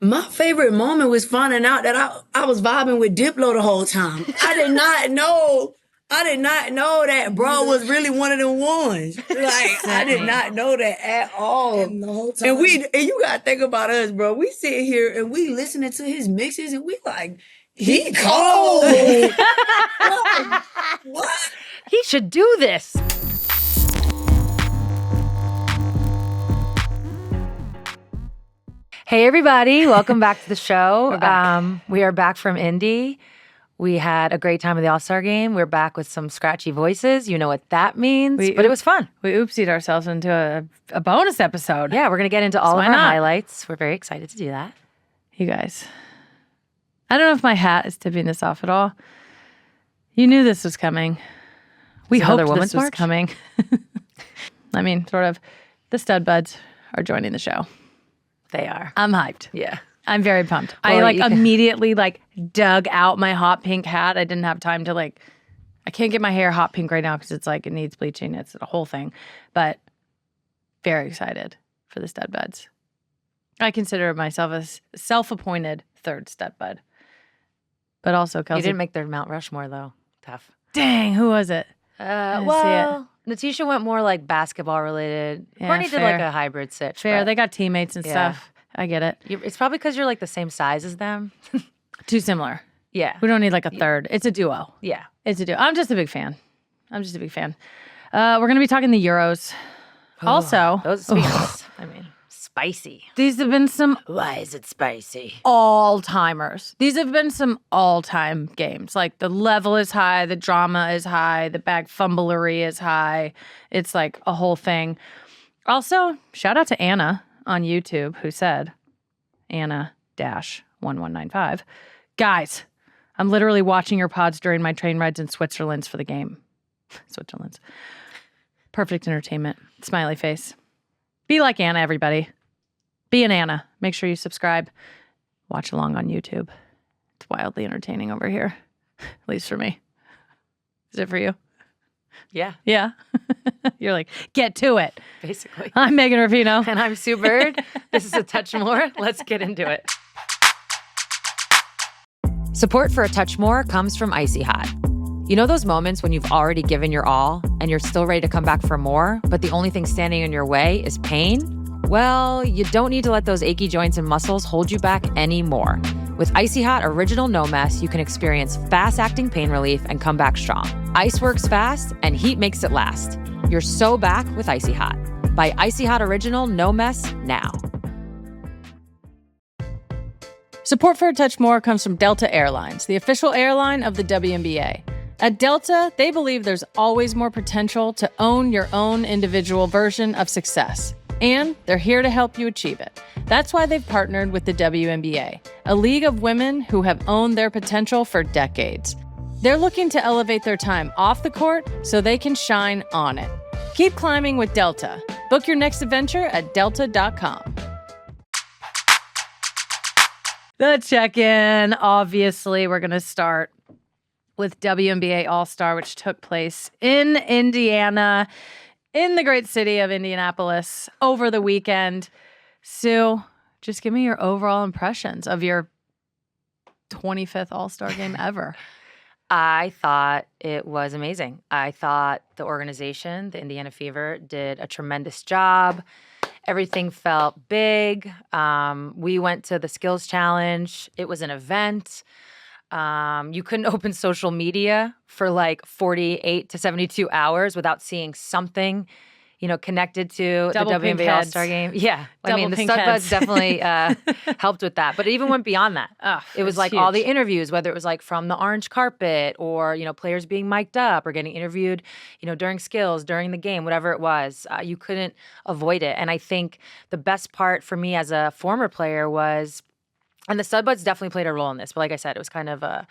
My favorite moment was finding out that I was vibing with Diplo the whole time. I did not know that bro was really one of them ones. Like, I did not know that at all. And the whole time. And you gotta think about us, bro. We sit here and we listening to his mixes and we like, he cold. What? He should do this. Hey, everybody. Welcome back to the show. We are back from Indy. We had a great time at the All-Star Game. We're back with some scratchy voices. You know what that means, but it was fun. We oopsied ourselves into a bonus episode. Yeah, we're going to get into all of our highlights. We're very excited to do that. You guys, I don't know if my hat is tipping this off at all. You knew this was coming. We hoped this was coming. I mean, sort of. The Stud Budz are joining the show. They are. I'm hyped. Yeah. I'm very pumped. Well, I immediately dug out my hot pink hat. I didn't have time to I can't get my hair hot pink right now because it's it needs bleaching. It's a whole thing. But very excited for the Stud Budz. I consider myself a self-appointed third Stud Bud. But also Kelsey. You didn't make their Mount Rushmore though. Tough. Dang, who was it? Natisha went more basketball related. Yeah, Courtney did a hybrid sitch. Fair. They got teammates and stuff. I get it. It's probably because you're the same size as them. Too similar. Yeah. We don't need a third. It's a duo. Yeah. It's a duo. I'm just a big fan. We're going to be talking the Euros. Also. Those speakers. I mean, spicy. These have been some. Why is it spicy? All-timers. These have been some all-time games. The level is high. The drama is high. The bag fumblery is high. It's a whole thing. Also, shout out to Anna on YouTube, who said, Anna-1195, guys, I'm literally watching your pods during my train rides in Switzerland for the game. Switzerland's. Perfect entertainment. Smiley face. Be like Anna, everybody. Be an Anna. Make sure you subscribe. Watch along on YouTube. It's wildly entertaining over here. At least for me. Is it for you? Yeah. Yeah. You're get to it. Basically. I'm Megan Rapinoe. And I'm Sue Bird. This is A Touch More. Let's get into it. Support for A Touch More comes from Icy Hot. You know those moments when you've already given your all and you're still ready to come back for more, but the only thing standing in your way is pain? Well, you don't need to let those achy joints and muscles hold you back anymore. With Icy Hot Original No Mess, you can experience fast-acting pain relief and come back strong. Ice works fast, and heat makes it last. You're so back with Icy Hot. Buy Icy Hot Original No Mess now. Support for A Touch More comes from Delta Airlines, the official airline of the WNBA. At Delta, they believe there's always more potential to own your own individual version of success. And they're here to help you achieve it. That's why they've partnered with the WNBA, a league of women who have owned their potential for decades. They're looking to elevate their time off the court so they can shine on it. Keep climbing with Delta. Book your next adventure at delta.com. The check-in. Obviously, we're going to start with WNBA All-Star, which took place in Indiana, in the great city of Indianapolis over the weekend. Sue, just give me your overall impressions of your 25th All-Star game ever. I thought it was amazing. I thought the organization, the Indiana Fever, did a tremendous job. Everything felt big. We went to the skills challenge. It was an event. You couldn't open social media for 48 to 72 hours without seeing something, connected to the WNBA All-Star Game. Yeah. The StudBudz definitely helped with that. But it even went beyond that. It was huge. All the interviews, whether it was from the orange carpet or, players being mic'd up or getting interviewed, during skills, during the game, whatever it was, you couldn't avoid it. And I think the best part for me as a former player was, and the StudBudz definitely played a role in this, but like I said, it was kind of a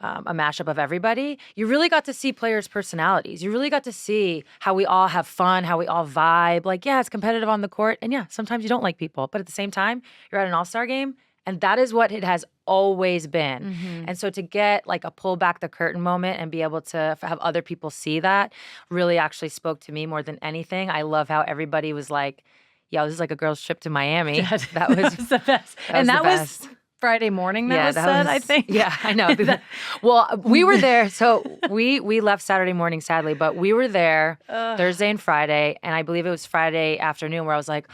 mashup of everybody. You really got to see players' personalities. You really got to see how we all have fun, how we all vibe. It's competitive on the court. And yeah, sometimes you don't like people. But at the same time, you're at an All-Star game. And that is what it has always been. Mm-hmm. And so to get a pull back the curtain moment and be able to have other people see that really actually spoke to me more than anything. I love how everybody was yeah, this is like a girl's trip to Miami. That was the best. That was Friday morning I think. Yeah, I know. Well, we were there. So we left Saturday morning, sadly, but we were there Thursday and Friday. And I believe it was Friday afternoon where I was like,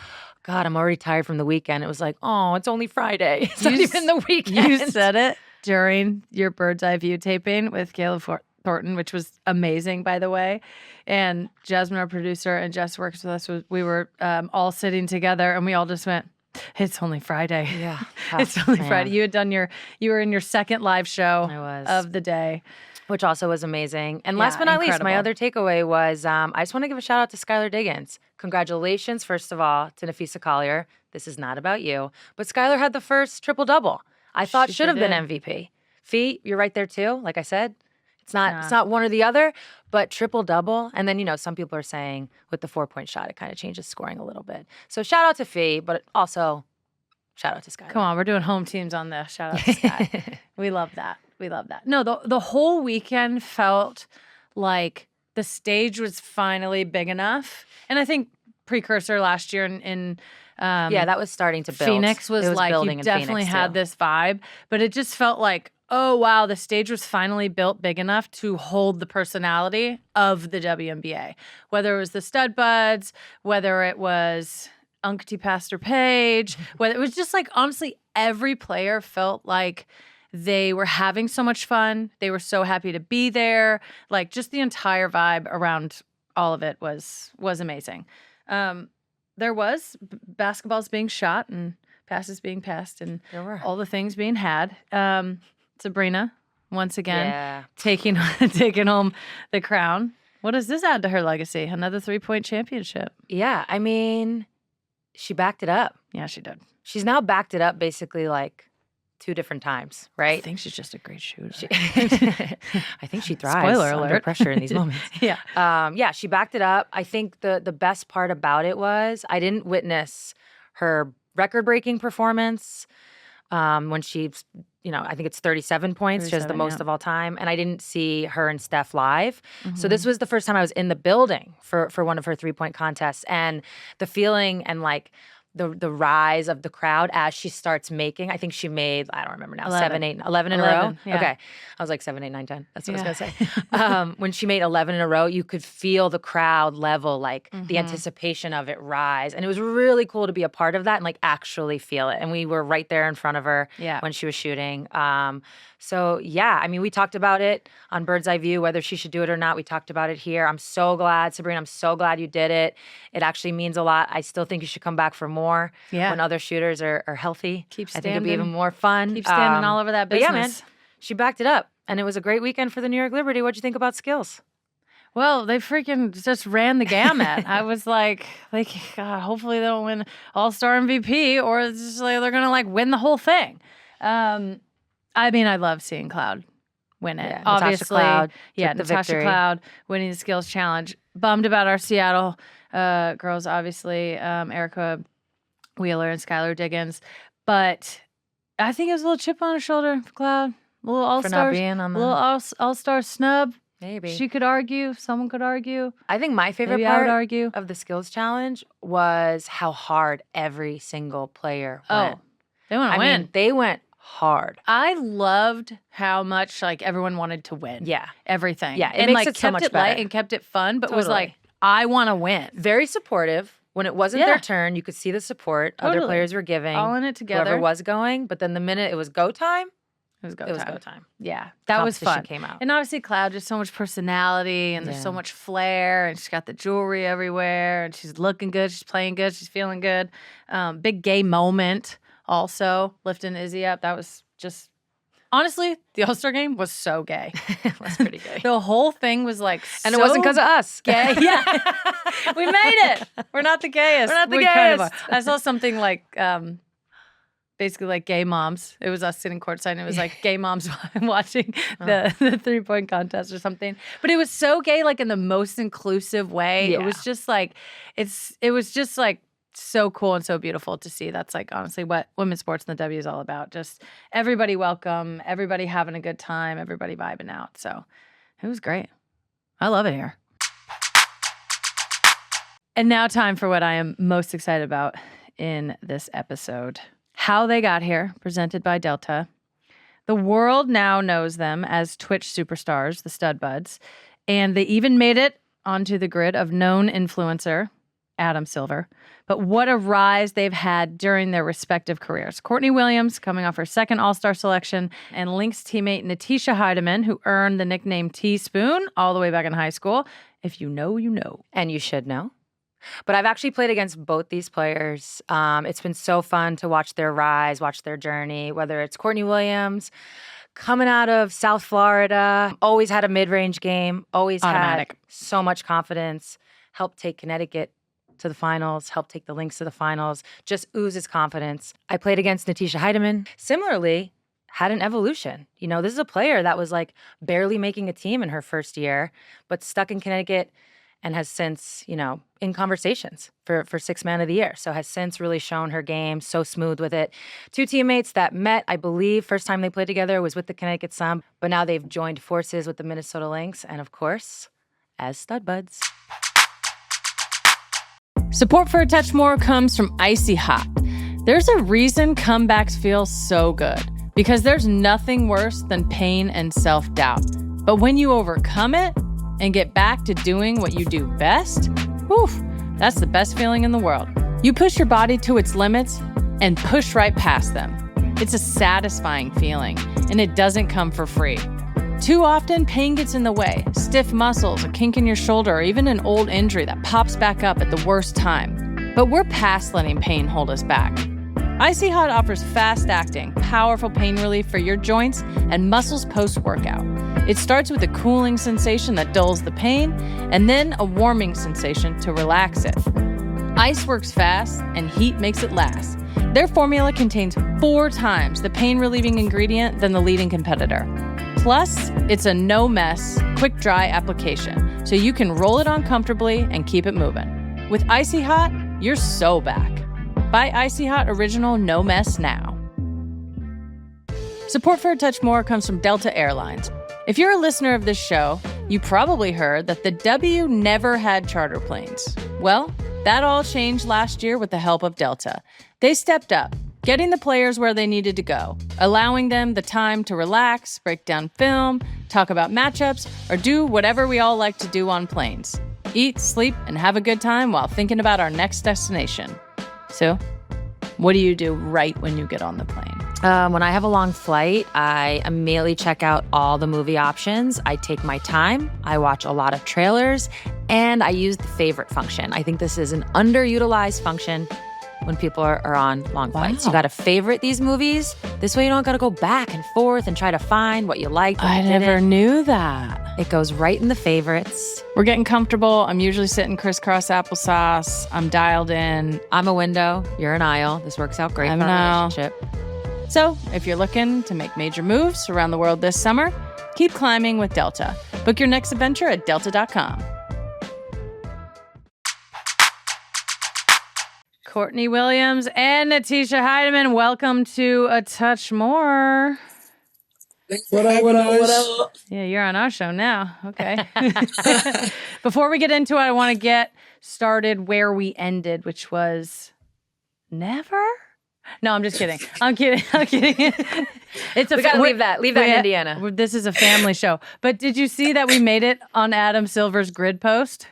God, I'm already tired from the weekend. It was like, oh, it's only Friday. It's not even the weekend. You said it during your Bird's Eye View taping with Caleb Thornton, which was amazing, by the way. And Jasmine, our producer, and Jess works with us. We were all sitting together, and we all just went, it's only Friday. Yeah. It's only Friday. You were in your second live show of the day. Which also was amazing. And last but not least, my other takeaway was I just want to give a shout out to Skylar Diggins. Congratulations, first of all, to Nafisa Collier. This is not about you. But Skylar had the first triple-double. I thought should have been MVP. Fee, you're right there too. Like I said, it's not one or the other, but triple-double. And then, some people are saying with the 4-point shot, it kind of changes scoring a little bit. So shout out to Fee, but also shout out to Skylar. Come on, we're doing home teams on this. Shout out to Sky. We love that. We love that. No, the whole weekend felt like the stage was finally big enough. And I think precursor last year in that was starting to build. Phoenix was like, you definitely had this vibe. But it just felt like, oh, wow, the stage was finally built big enough to hold the personality of the WNBA. Whether it was the Stud Budz, whether it was Uncty Pastor Paige, whether it was just like, honestly, every player felt like they were having so much fun. They were so happy to be there. Like, just the entire vibe around all of it was amazing. There was basketballs being shot and passes being passed and all the things being had. Sabrina, once again, taking home the crown. What does this add to her legacy? Another 3-point championship. Yeah, I mean, she backed it up. Yeah, she did. She's now backed it up basically like 2 different times, right? I think she's just a great shooter. I think she thrives Spoiler alert. under pressure in these moments. Yeah. She backed it up. I think the best part about it was I didn't witness her record-breaking performance when she, I think it's 37 points, just the most of all time. And I didn't see her and Steph live. Mm-hmm. So this was the first time I was in the building for one of her 3-point contests. And the feeling and like the rise of the crowd as she starts making, I think she made, I don't remember now, 11 in a row? Yeah. Okay. I was like 7, 8, 9, 10. That's what I was going to say. When she made 11 in a row, you could feel the crowd level, like the anticipation of it rise. And it was really cool to be a part of that and like actually feel it. And we were right there in front of her when she was shooting. So yeah, I mean, we talked about it on Bird's Eye View, whether she should do it or not. We talked about it here. I'm so glad, Sabrina, I'm so glad you did it. It actually means a lot. I still think you should come back for more when other shooters are healthy. Keep I standing. think it'll be even more fun. Keep standing all over that business. But yeah, man, she backed it up. And it was a great weekend for the New York Liberty. What'd you think about skills? Well, they freaking just ran the gamut. I was like, God, hopefully they don't win All-Star MVP or it's just like they're going to like win the whole thing. I mean, I love seeing Cloud win it. Yeah, obviously. Natasha Cloud winning the skills challenge. Bummed about our Seattle girls, obviously, Erica Wheeler and Skylar Diggins. But I think it was a little chip on her shoulder for Cloud. A little All-Star. All-Star snub. Maybe. She could argue. Someone could argue. I think my favorite part of the skills challenge was how hard every single player went. They want to win. I mean, they went hard. I loved how much like everyone wanted to win. Yeah. Everything. Yeah. It makes it so much kept it better. light and kept it fun, but was like, I want to win. Very supportive. When it wasn't their turn, you could see the support other players were giving. All in it together. Whoever was going. But then the minute it was go time, it was go time. Yeah. That was fun. Came out. And obviously Cloud, just so much personality and there's so much flair and she's got the jewelry everywhere and she's looking good, she's playing good, she's feeling good. Big gay moment also, lifting Izzy up. That was just, honestly, the All-Star Game was so gay. It was pretty gay. The whole thing was like and it wasn't because of us. Gay. Yeah. We made it. We're not the gayest. We're not the gayest. Kind of I saw something like, basically like gay moms. It was us sitting courtside and it was like gay moms watching the 3-point contest or something. But it was so gay, like in the most inclusive way. Yeah. It was just like, it was just like so cool and so beautiful to see. That's like honestly what women's sports in the W is all about. Just everybody welcome, everybody having a good time, everybody vibing out. So it was great. I love it here. And now time for what I am most excited about in this episode. How they got here, presented by Delta. The world now knows them as Twitch superstars, the StudBudz, and they even made it onto the grid of known influencer, Adam Silver. But what a rise they've had during their respective careers. Courtney Williams, coming off her second All-Star selection, and Lynx teammate Natisha Heideman, who earned the nickname Teaspoon all the way back in high school. If you know, you know. And you should know. But I've actually played against both these players. It's been so fun to watch their rise, watch their journey, whether it's Courtney Williams, coming out of South Florida, always had a mid-range game, always Automatic. had so much confidence, helped take Connecticut to the finals, helped take the Lynx to the finals, just oozes confidence. I played against Natisha Heideman. Similarly, had an evolution. You know, this is a player that was like barely making a team in her first year, but stuck in Connecticut and has since, you know, in conversations for Sixth Man of the Year. So has since really shown her game, so smooth with it. Two teammates that met, I believe, first time they played together was with the Connecticut Sun, but now they've joined forces with the Minnesota Lynx, and of course, as StudBudz. Support for A Touch More comes from Icy Hot. There's a reason comebacks feel so good, because there's nothing worse than pain and self-doubt. But when you overcome it and get back to doing what you do best, whew, that's the best feeling in the world. You push your body to its limits and push right past them. It's a satisfying feeling, and it doesn't come for free. Too often, pain gets in the way. Stiff muscles, a kink in your shoulder, or even an old injury that pops back up at the worst time. But we're past letting pain hold us back. Icy Hot offers fast-acting, powerful pain relief for your joints and muscles post-workout. It starts with a cooling sensation that dulls the pain, and then a warming sensation to relax it. Ice works fast, and heat makes it last. Their formula contains 4 times the pain-relieving ingredient than the leading competitor. Plus, it's a no-mess, quick-dry application, so you can roll it on comfortably and keep it moving. With Icy Hot, you're so back. Buy Icy Hot Original No Mess now. Support for A Touch More comes from Delta Airlines. If you're a listener of this show, you probably heard that the W never had charter planes. Well, that all changed last year with the help of Delta. They stepped up, getting the players where they needed to go, allowing them the time to relax, break down film, talk about matchups, or do whatever we all like to do on planes. Eat, sleep, and have a good time while thinking about our next destination. So, what do you do right when you get on the plane? When I have a long flight, I immediately check out all the movie options. I take my time. I watch a lot of trailers, and I use the favorite function. I think this is an underutilized function when people are on long flights. You got to favorite these movies. This way you don't got to go back and forth and try to find what you liked. I never knew that. It goes right in the favorites. We're getting comfortable. I'm usually sitting crisscross applesauce. I'm dialed in. I'm a window. You're an aisle. This works out great for our relationship. So, if you're looking to make major moves around the world this summer, keep climbing with Delta. Book your next adventure at delta.com. Courtney Williams and Natisha Heideman, welcome to A Touch More. What up? Yeah, you're on our show now. Okay. Before we get into it, I want to get started where we ended, which was never? No, I'm just kidding. I'm kidding. It's We gotta leave that in Indiana. This is a family show. But did you see that we made it on Adam Silver's grid post?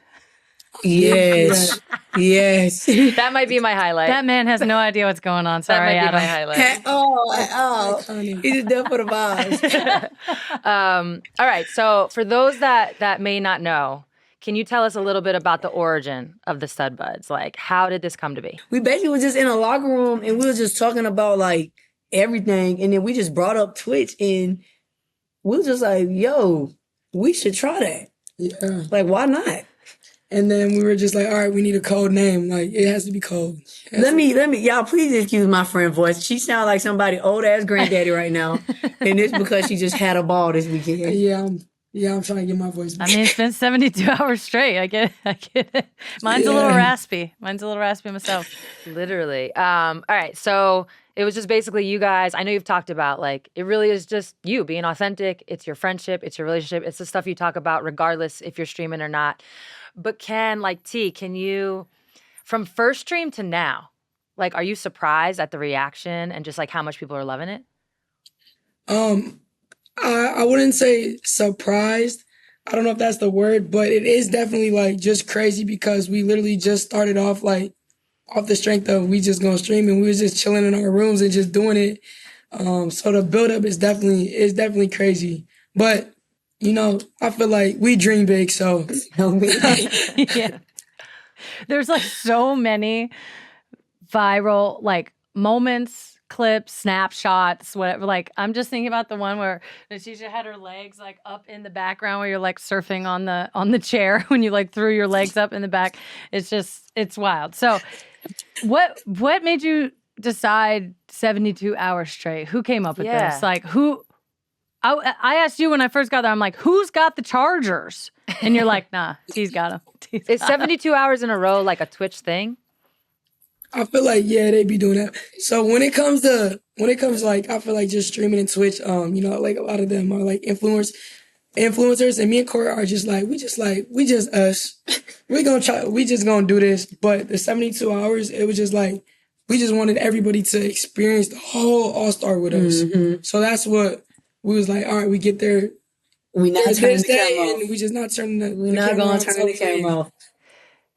Yes. Yes. That might be my highlight. That man has no idea what's going on. Sorry, that might Adam. be my highlight. Oh. He's just there for the vibes. All right. So for those that may not know, can you tell us a little bit about the origin of the StudBudz? Like, how did this come to be? We basically was just in a locker room and we were just talking about like everything. And then we just brought up Twitch and we were just like, yo, we should try that. Yeah. Like, why not? And then we were just like, all right, we need a code name. Like, it has to be code. Let me, y'all please excuse my friend voice. She sounds like somebody old ass granddaddy right now. And it's because she just had a ball this weekend. Yeah, I'm trying to get my voice back. I mean, it's been 72 hours straight. I get it. Mine's a little raspy myself. Literally. All right. So It was just basically you guys. I know you've talked about like it really is just you being authentic. It's your friendship. It's your relationship. It's the stuff you talk about regardless if you're streaming or not. But can you, from first stream to now, like, are you surprised at the reaction and just like how much people are loving it? I wouldn't say surprised. I don't know if that's the word, but it is definitely like just crazy because we literally just started off like off the strength of we just gonna stream and we was just chilling in our rooms and just doing it. So the build up is definitely crazy. But you know, I feel like we dream big, so Yeah. There's like so many viral like moments, clips, snapshots, whatever. Like I'm just thinking about the one where Natisha had her legs like up in the background where you're like surfing on the chair when you like threw your legs up in the back. It's wild. So what made you decide 72 hours straight? Who came up with this? Like who? I asked you when I first got there, I'm like, who's got the chargers? And you're like, nah, he's got them. Is 72 hours in a row like a Twitch thing? I feel like, yeah, they be doing that. So when it comes like, I feel like just streaming and Twitch, you know, like a lot of them are like influencers, and me and Court are just like, we just us. We just gonna do this. But the 72 hours, it was just like, we just wanted everybody to experience the whole All-Star with us. Mm-hmm. So that's what we was like, all right, we get there. We not turning the camera off. And we just not turning the We're not going to turn the camera off.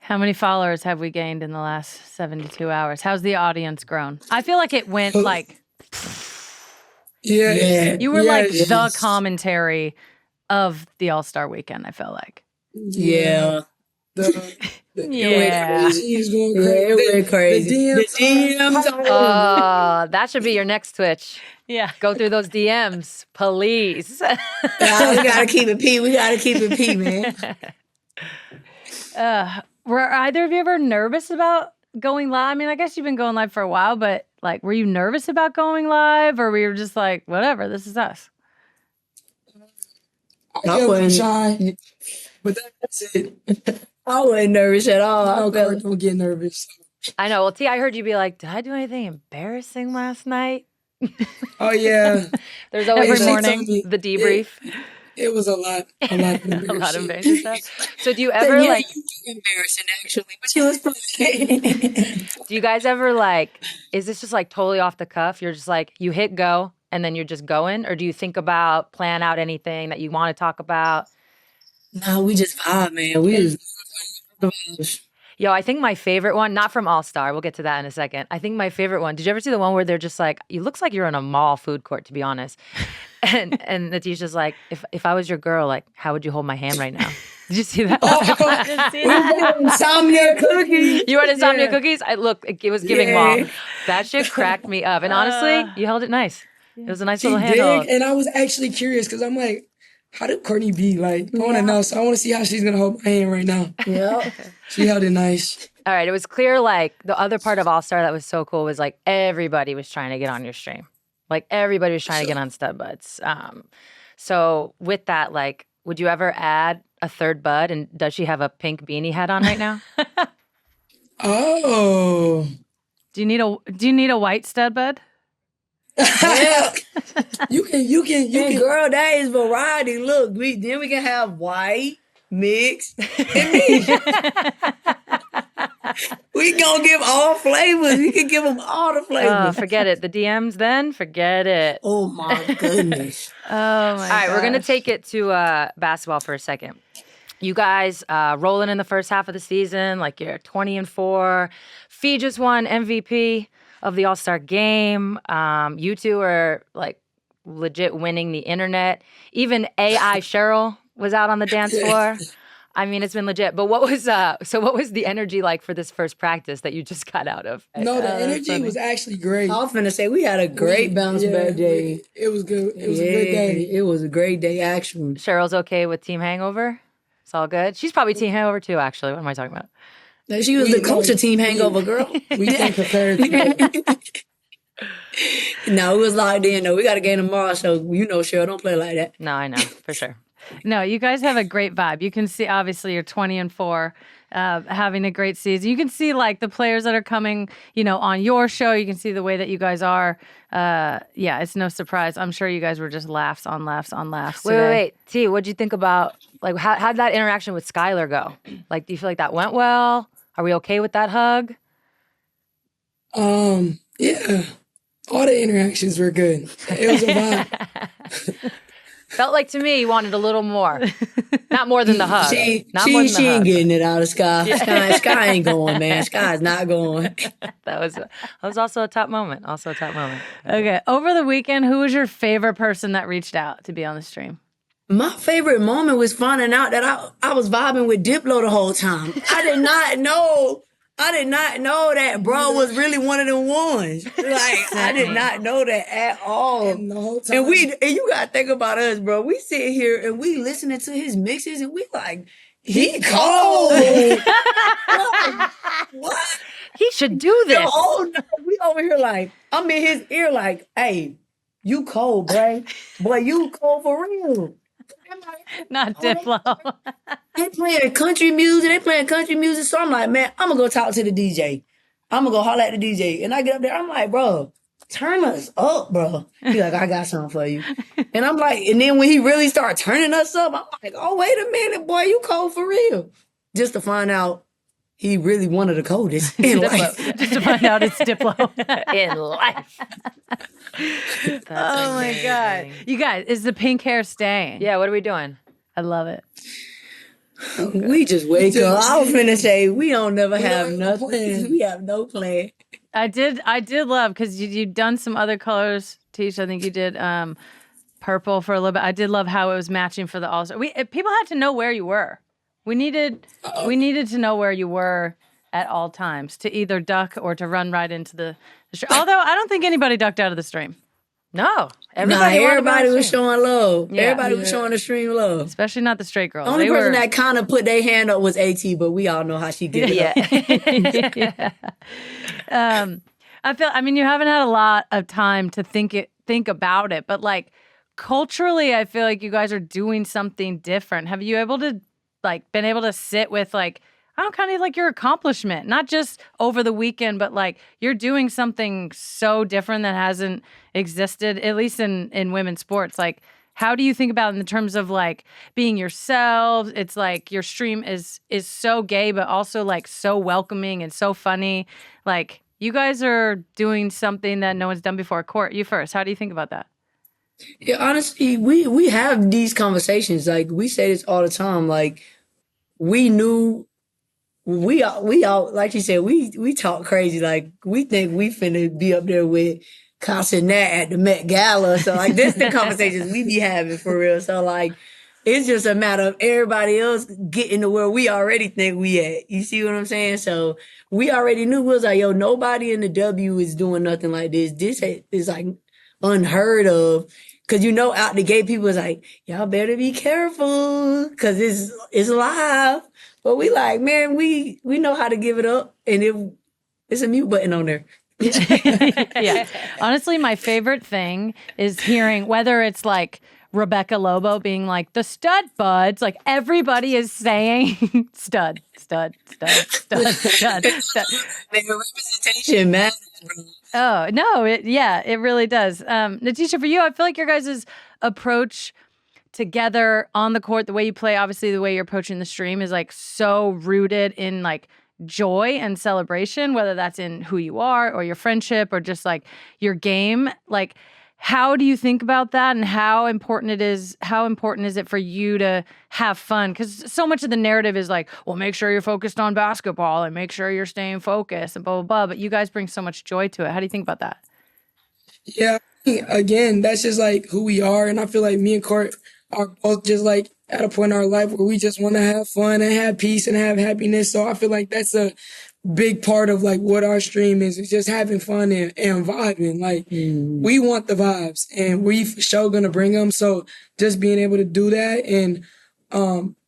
How many followers have we gained in the last 72 hours? How's the audience grown? I feel like it went like... Yeah. You were like the commentary of the All-Star weekend, I felt like. Yeah. Yeah. It went crazy. The DMs. Oh, that should be your next Twitch. Yeah. Go through those DMs, please. We gotta keep it P. We gotta keep it P, man. Were either of you ever nervous about going live? I mean, I guess you've been going live for a while, but like, were you nervous about going live, or were you just like, whatever, this is us? I wasn't shy, but that's it. I wasn't nervous at all. Don't get nervous. I know. Well, T, I heard you be like, did I do anything embarrassing last night? Oh yeah. There's always Every morning, the debrief. It was a lot of embarrassing. A lot of embarrassing stuff. So do you ever like... You were embarrassing, actually, but you was fine. Do you guys ever like, is this just like totally off the cuff? You're just like, you hit go and then you're just going? Or do you think about, plan out anything that you want to talk about? No, we just vibe, man. We just... Yo, I think my favorite one, not from All-Star, we'll get to that in a second. I think my favorite one, did you ever see the one where they're just like, it looks like you're in a mall food court, to be honest. And Natisha's like, if I was your girl, like, how would you hold my hand right now? Did you see that? Insomnia cookies. You had insomnia cookies? It was giving mall. That shit cracked me up. And honestly, you held it nice. It was a nice little handle. And I was actually curious because I'm like, how did Courtney be? Like, I want to know. So I want to see how she's going to hold my hand right now. Yeah. She held it nice. All right. It was clear, like, the other part of All-Star that was so cool was, like, everybody was trying to get on your stream. Like, everybody was trying to get on StudBudz. So with that, like, would you ever add a third bud? And does she have a pink beanie hat on right now? Oh. Do you need a white stud bud? Yeah. You can. Girl, that is variety. Look, then we can have white, mixed, and mixed. We gonna give all flavors. We can give them all the flavors. Forget it. The DMs then? Forget it. Oh, my goodness. Oh, my All right, we're going to take it to basketball for a second. You guys rolling in the first half of the season, like you're 20-4. Fee just won MVP of the All-Star Game. You two are like legit winning the internet. Even AI Cheryl was out on the dance floor. I mean, it's been legit. But what was the energy like for this first practice that you just got out of? No, the energy was actually great. I was finna say we had a great bounce back day. It was good. It was a good day. It was a great day, actually. Cheryl's okay with team hangover? It's all good. She's probably team hangover too, actually. What am I talking about? She was the culture team hangover, girl. We can compare it. No, it was locked in, though. We got a game tomorrow, so you know, Cheryl, don't play like that. No, I know, for sure. No, you guys have a great vibe. You can see, obviously, you're 20-4, having a great season. You can see like the players that are coming, on your show. You can see the way that you guys are. Yeah, it's no surprise. I'm sure you guys were just laughs on laughs on laughs. Wait. T, what'd you think about, like, how'd that interaction with Skylar go? Like, do you feel like that went well? Are we okay with that hug? Yeah. All the interactions were good. It was a vibe. Felt like to me you wanted a little more. Not more than the hug. She hug. ain't getting it out of Sky. Sky ain't going, man. Sky's not going. That was also a top moment. Okay. Over the weekend, who was your favorite person that reached out to be on the stream? My favorite moment was finding out that I was vibing with Diplo the whole time. I did not know that bro was really one of them ones. Like, I did not know that at all. And the whole time. And you gotta think about us, bro. We sit here and we listening to his mixes and we like, he cold. What? He should do this. No, we over here like, I'm in his ear like, hey, you cold, bro. Boy, you cold for real. Not Diplo. They playing country music. So I'm like, man, I'm gonna go talk to the DJ. I'm gonna go holler at the DJ. And I get up there, I'm like, bro, turn us up, bro. He like, I got something for you. And I'm like, and then when he really started turning us up, I'm like, oh, wait a minute, boy, you cold for real. Just to find out he really one of the coldest in life. Just to find out it's Diplo. In life. Oh my God. You guys, is the pink hair staying? Yeah, what are we doing? I love it. We just wake up. I was finna say, we don't never have nothing. We have no plan. I did love, because you'd done some other colors, Tish. I think you did purple for a little bit. I did love how it was matching for the All-Star. People had to know where you were. We needed to know where you were at all times to either duck or to run right into the stream. Although I don't think anybody ducked out of the stream. No. Everybody was showing love. Yeah. Everybody was showing the stream love. Especially not the straight girls. The only person that kind of put their hand up was AT, but we all know how she did it. Yeah. You haven't had a lot of time to think about it, but like culturally, I feel like you guys are doing something different. Have you been able to sit with like, I don't kind of like your accomplishment, not just over the weekend, but like you're doing something so different that hasn't existed, at least in women's sports. Like, how do you think about it in terms of like being yourselves? It's like your stream is so gay, but also like so welcoming and so funny. Like, you guys are doing something that no one's done before. Court, you first. How do you think about that? Yeah, honestly, we have these conversations. Like, we say this all the time. Like, we knew we all like you said, we talk crazy. Like, we think we finna be up there with Casa Nat at the Met Gala. So like, this the conversations we be having for real. So like, it's just a matter of everybody else getting to where we already think we at. You see what I'm saying? So we already knew. We was like, yo, nobody in the W is doing nothing like this. This is like unheard of. Cause out the gate, people was like, y'all better be careful, cause it's live. But we like, man, we know how to give it up, and it's a mute button on there. Yeah. Honestly, my favorite thing is hearing whether it's like Rebecca Lobo being like the Stud Budz, like everybody is saying stud. Man, representation matters, bro. Oh, no, it really does. Natisha, for you, I feel like your guys' approach together on the court, the way you play, obviously the way you're approaching the stream is like so rooted in like joy and celebration, whether that's in who you are or your friendship or just like your game. Like, how do you think about that, and how important is it for you to have fun? Because so much of the narrative is like, well, make sure you're focused on basketball and make sure you're staying focused and blah, blah, blah. But you guys bring so much joy to it. How do you think about that? Yeah, again, that's just like who we are. And I feel like me and Court are both just like at a point in our life where we just want to have fun and have peace and have happiness. So I feel like that's a big part of like what our stream is just having fun and vibing. Like, we want the vibes and we for sure gonna bring them. So just being able to do that and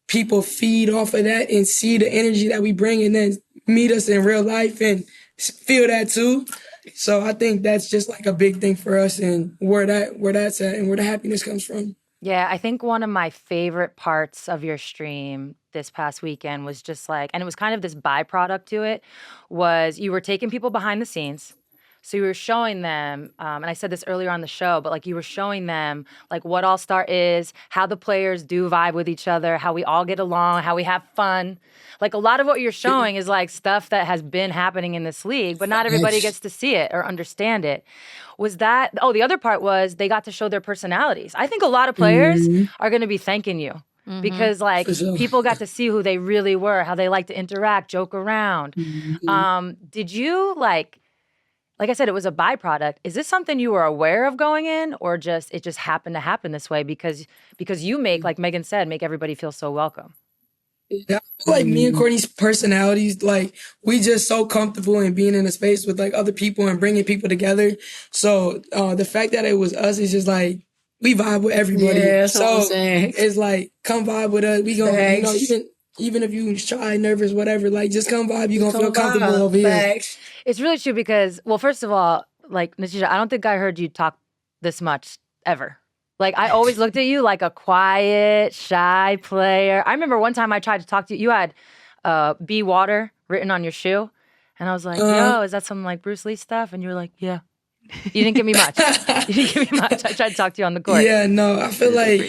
people feed off of that and see the energy that we bring and then meet us in real life and feel that too. So I think that's just like a big thing for us and where that's at and where the happiness comes from. Yeah, I think one of my favorite parts of your stream this past weekend was just like, and it was kind of this byproduct to it, was you were taking people behind the scenes. So you were showing them, and I said this earlier on the show, but like you were showing them like what All-Star is, how the players do vibe with each other, how we all get along, how we have fun. Like a lot of what you're showing is like stuff that has been happening in this league, but not everybody gets to see it or understand it. Was that, the other part was they got to show their personalities. I think a lot of players are going to be thanking you. Because like people got to see who they really were, how they like to interact, joke around. Did you like I said, it was a byproduct. Is this something you were aware of going in, or it just happened to happen this way because you make, like Megan said, make everybody feel so welcome? Yeah, I feel like me and Courtney's personalities, like we just so comfortable in being in a space with like other people and bringing people together. So the fact that it was us is just like we vibe with everybody. Yeah, that's so what I'm saying. it's like come vibe with us. We gonna even if you shy, nervous, whatever, like just come vibe. You gonna feel comfortable over here. It's really true because, well, first of all, like Natisha, I don't think I heard you talk this much ever. Like I always looked at you like a quiet, shy player. I remember one time I tried to talk to you. You had "Be Water" written on your shoe, and I was like, "Yo, is that some like Bruce Lee stuff?" And you were like, "Yeah." You didn't give me much. You didn't give me much. I tried to talk to you on the court. Yeah, no, I feel like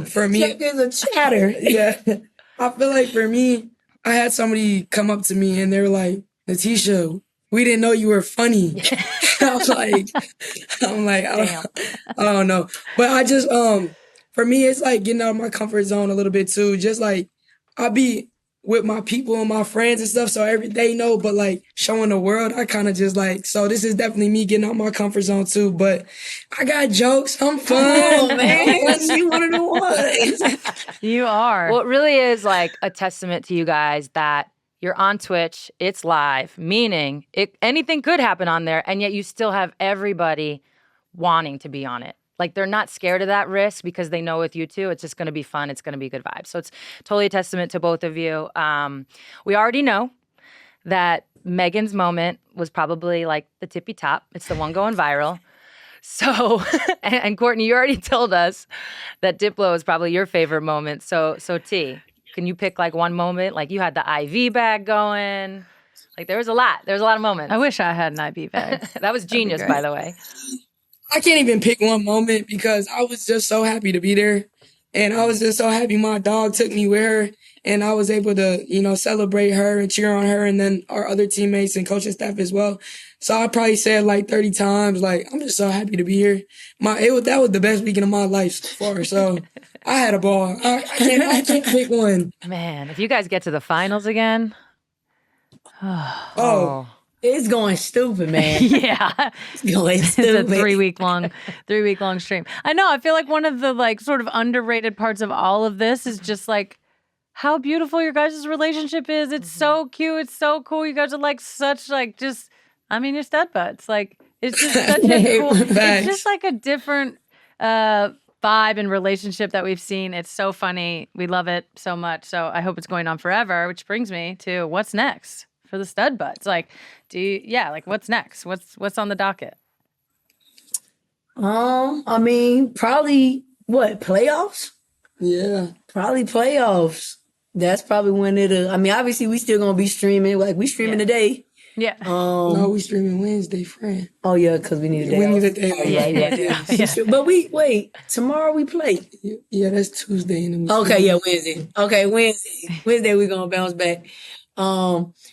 for me, there's a chatter. Yeah, I feel like for me, I had somebody come up to me and they were like, "Natisha, we didn't know you were funny." I was like, I don't know. But I just, for me, it's like getting out of my comfort zone a little bit too. Just like, I be with my people and my friends and stuff, so they know, but like showing the world, I kind of just like, so this is definitely me getting out my comfort zone too. But I got jokes. I'm fun. Oh, man. You one of the ones. You are. Well, it really is like a testament to you guys that you're on Twitch, it's live, meaning anything could happen on there, and yet you still have everybody wanting to be on it. Like they're not scared of that risk because they know with you two, it's just going to be fun. It's going to be a good vibe. So it's totally a testament to both of you. We already know that Megan's moment was probably like the tippy top. It's the one going viral. So, and Courtney, you already told us that Diplo is probably your favorite moment. So T, can you pick like one moment? Like you had the IV bag going. Like there was a lot. There was a lot of moments. I wish I had an IV bag. That was genius, by the way. I can't even pick one moment because I was just so happy to be there. And I was just so happy my dog took me with her and I was able to, celebrate her and cheer on her and then our other teammates and coaching staff as well. So I probably said like 30 times, like, I'm just so happy to be here. That was the best weekend of my life so far. So I had a ball. I can't pick one. Man, if you guys get to the finals again. Oh. It's going stupid, man. Yeah. It's going stupid. It's a 3-week-long stream. I know. I feel like one of the like sort of underrated parts of all of this is just like how beautiful your guys' relationship is. It's so cute. It's so cool. You guys are like such like just, I mean, you're stud buds. Like it's just such a cool, it's just like a different vibe and relationship that we've seen. It's so funny. We love it so much. So I hope it's going on forever, which brings me to what's next for the Stud Budz. Like, what's next? What's on the docket? I mean, probably playoffs? Yeah. Probably playoffs. That's probably when it'll, I mean, obviously we still gonna be streaming. Like we streaming today. Yeah. No, we streaming Wednesday, friend. Oh yeah, because we need a day. We off. need a day. Yeah. But wait, tomorrow we play. Yeah, that's Tuesday. And then Okay, yeah, Wednesday. Okay, Wednesday we gonna bounce back.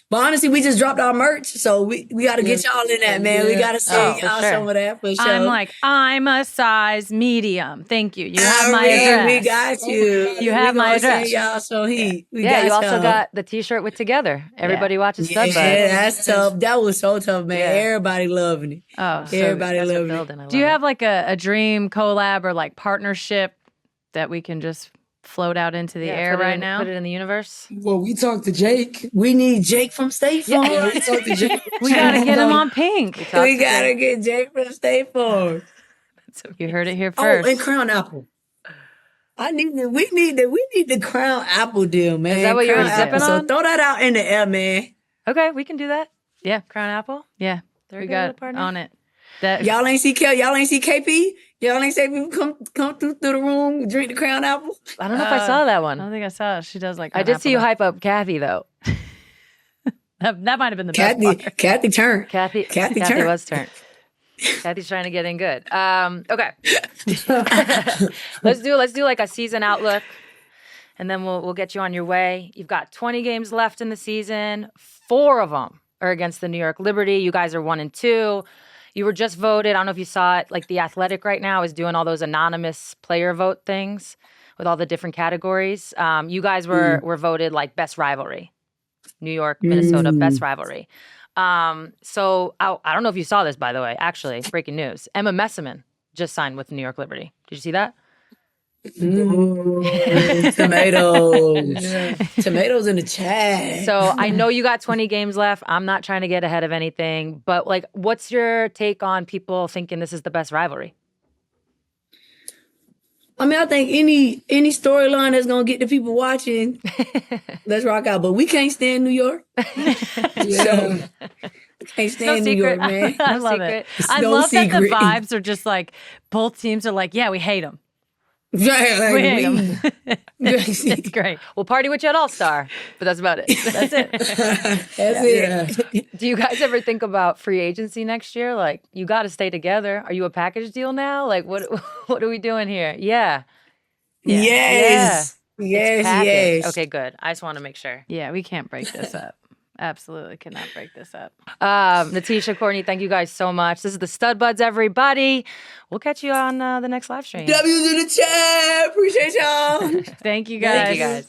But honestly, we just dropped our merch, so we got to get y'all in that, man. We got to send y'all some of that for sure. I'm a size medium. Thank you. You have my address. We got you. You have my address. Y'all some heat. You also got the T-shirt with Together. Everybody watches Stud Budz. Yeah, that's tough. That was so tough, man. Yeah. Everybody loving it. Oh, everybody loving it. Do you have like a dream collab or like partnership that we can just float out into the air right now? Put it in the universe. Well, we talked to Jake. We need Jake from State Farm. Yeah, we talked to Jake. We gotta get him on Pink. We gotta get Jake from State Farm. You heard it here first. Oh, and Crown Apple. We need the Crown Apple deal, man. Is that what you're zipping on? So throw that out in the air, man. Okay, we can do that. Yeah, Crown Apple. Yeah, we got on it. Y'all ain't see KP? Y'all ain't say people come through the room, drink the Crown Apple? I don't know if I saw that I one. don't think I saw it. She does like I did see you hype up Kathy, though. That might have been the best part. Kathy turned. Kathy turned. was turned. Kathy's trying to get in good. Okay. let's do like a season outlook, and then we'll get you on your way. You've got 20 games left in the season. 4 of them are against the New York Liberty. You guys are 1-2. You were just voted. I don't know if you saw it. Like The Athletic right now is doing all those anonymous player vote things with all the different categories. You guys were voted like best rivalry. New York, Minnesota, best rivalry. So I don't know if you saw this, by the way. Actually, breaking news. Emma Messiman just signed with the New York Liberty. Did you see that? Tomatoes. Tomatoes in the chat. So I know you got 20 games left. I'm not trying to get ahead of anything, but like, what's your take on people thinking this is the best rivalry? I mean, I think any storyline that's gonna get the people watching, let's rock out. But we can't stand New York. So can't stand New York, man. I love it. I love that the vibes are just like both teams are like, yeah, we hate them. Yeah, We hate them. It's great. We'll party with you at All-Star, but that's about it. That's it. That's it. Do you guys ever think about free agency next year? Like, you got to stay together. Are you a package deal now? Like, what are we doing here? Yeah. Yes. Yes. Okay, good. I just want to make sure. Yeah, we can't break this up. Absolutely cannot break this up. Natisha, Courtney, thank you guys so much. This is the Stud Budz, everybody. We'll catch you on the next live stream. W's in the chat. Appreciate y'all. Thank you guys. Thank you guys.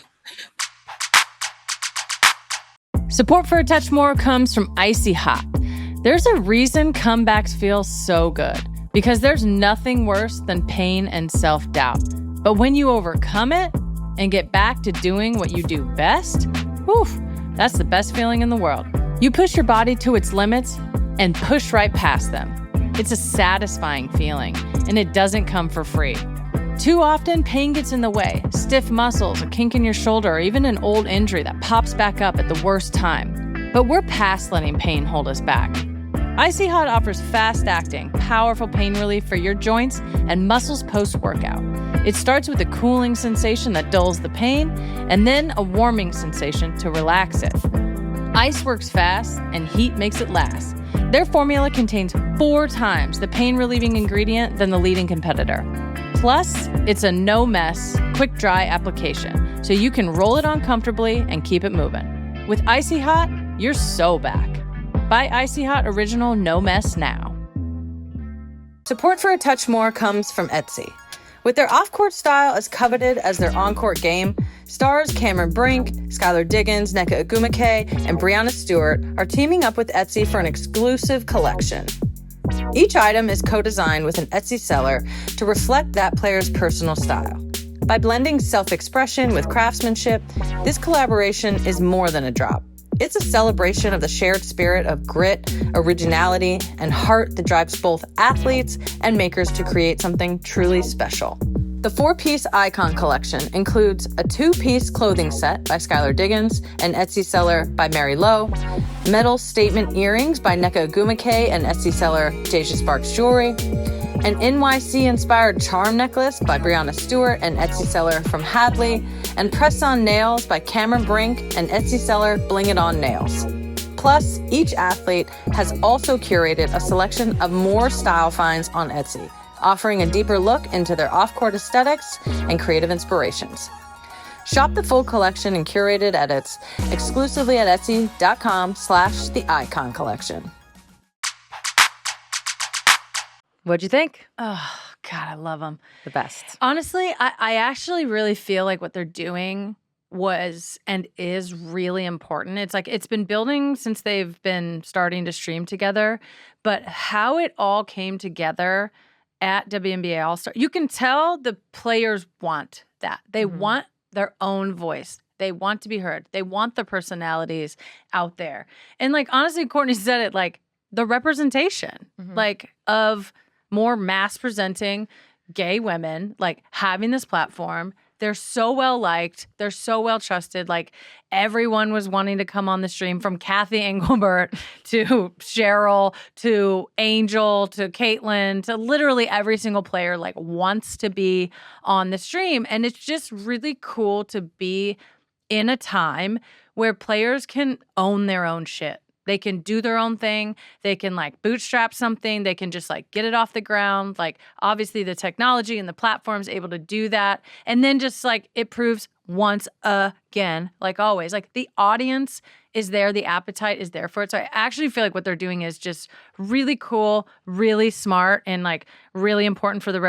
Support for A Touch More comes from Icy Hot. There's a reason comebacks feel so good, because there's nothing worse than pain and self-doubt. But when you overcome it and get back to doing what you do best, whew, that's the best feeling in the world. You push your body to its limits and push right past them. It's a satisfying feeling, and it doesn't come for free. Too often, pain gets in the way. Stiff muscles, a kink in your shoulder, or even an old injury that pops back up at the worst time. But we're past letting pain hold us back. Icy Hot offers fast-acting, powerful pain relief for your joints and muscles post-workout. It starts with a cooling sensation that dulls the pain, and then a warming sensation to relax it. Ice works fast, and heat makes it last. Their formula contains 4 times the pain-relieving ingredient than the leading competitor. Plus, it's a no-mess, quick-dry application, so you can roll it on comfortably and keep it moving. With Icy Hot, you're so back. Buy Icy Hot Original No Mess now. Support for A Touch More comes from Etsy. With their off-court style as coveted as their on-court game, stars Cameron Brink, Skylar Diggins, Nneka Ogwumike, and Breanna Stewart are teaming up with Etsy for an exclusive collection. Each item is co-designed with an Etsy seller to reflect that player's personal style. By blending self-expression with craftsmanship, this collaboration is more than a drop. It's a celebration of the shared spirit of grit, originality, and heart that drives both athletes and makers to create something truly special. The 4-piece Icon collection includes a 2-piece clothing set by Skylar Diggins, an Etsy seller by Mary Lowe, metal statement earrings by Nneka Ogwumike and Etsy seller Deja Sparks Jewelry, an NYC-inspired charm necklace by Breanna Stewart and Etsy seller from Hadley, and press-on nails by Cameron Brink and Etsy seller Bling It On Nails. Plus, each athlete has also curated a selection of more style finds on Etsy, offering a deeper look into their off-court aesthetics and creative inspirations. Shop the full collection and curated edits exclusively at etsy.com/the-icon collection. What'd you think? Oh, God, I love them. The best. Honestly, I actually really feel like what they're doing was and is really important. It's like it's been building since they've been starting to stream together, but how it all came together at WNBA All-Star, you can tell the players want that. They want their own voice. They want to be heard. They want the personalities out there. And like, honestly, Courtney said it, like the representation, like of more mass presenting gay women, like having this platform, They're so well liked. They're so well trusted. Like everyone was wanting to come on the stream, from Kathy Engelbert to Cheryl to Angel to Caitlin to literally every single player like wants to be on the stream. And it's just really cool to be in a time where players can own their own shit. They can do their own thing. They can like bootstrap something. They can just like get it off the ground. Like obviously the technology and the platform's able to do that. And then just like it proves once again, like always, like the audience is there. The appetite is there for it. So I actually feel like what they're doing is just really cool, really smart, and like really important for the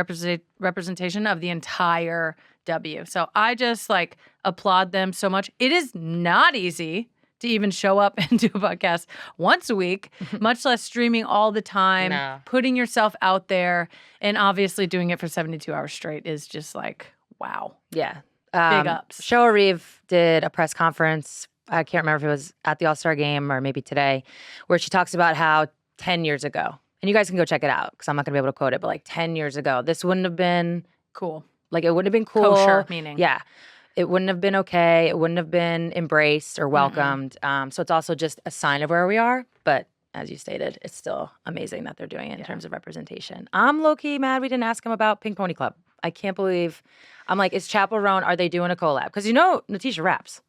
representation of the entire W. So I just like applaud them so much. It is not easy to even show up and do a podcast once a week, much less streaming all the time, putting yourself out there, and obviously doing it for 72 hours straight is just like, wow. Yeah. Big ups. Showa Reeve did a press conference, I can't remember if it was at the All-Star Game or maybe today, where she talks about how 10 years ago, and you guys can go check it out because I'm not going to be able to quote it, but like 10 years ago, this wouldn't have been cool. Like it wouldn't have been cool. Kosher, meaning. Yeah. It wouldn't have been okay. It wouldn't have been embraced or welcomed. So it's also just a sign of where we are. But as you stated, it's still amazing that they're doing it in terms of representation. I'm low-key mad we didn't ask him about Pink Pony Club. I can't believe. I'm like, is Chappell Roan, are they doing a collab? Because you know Natisha raps.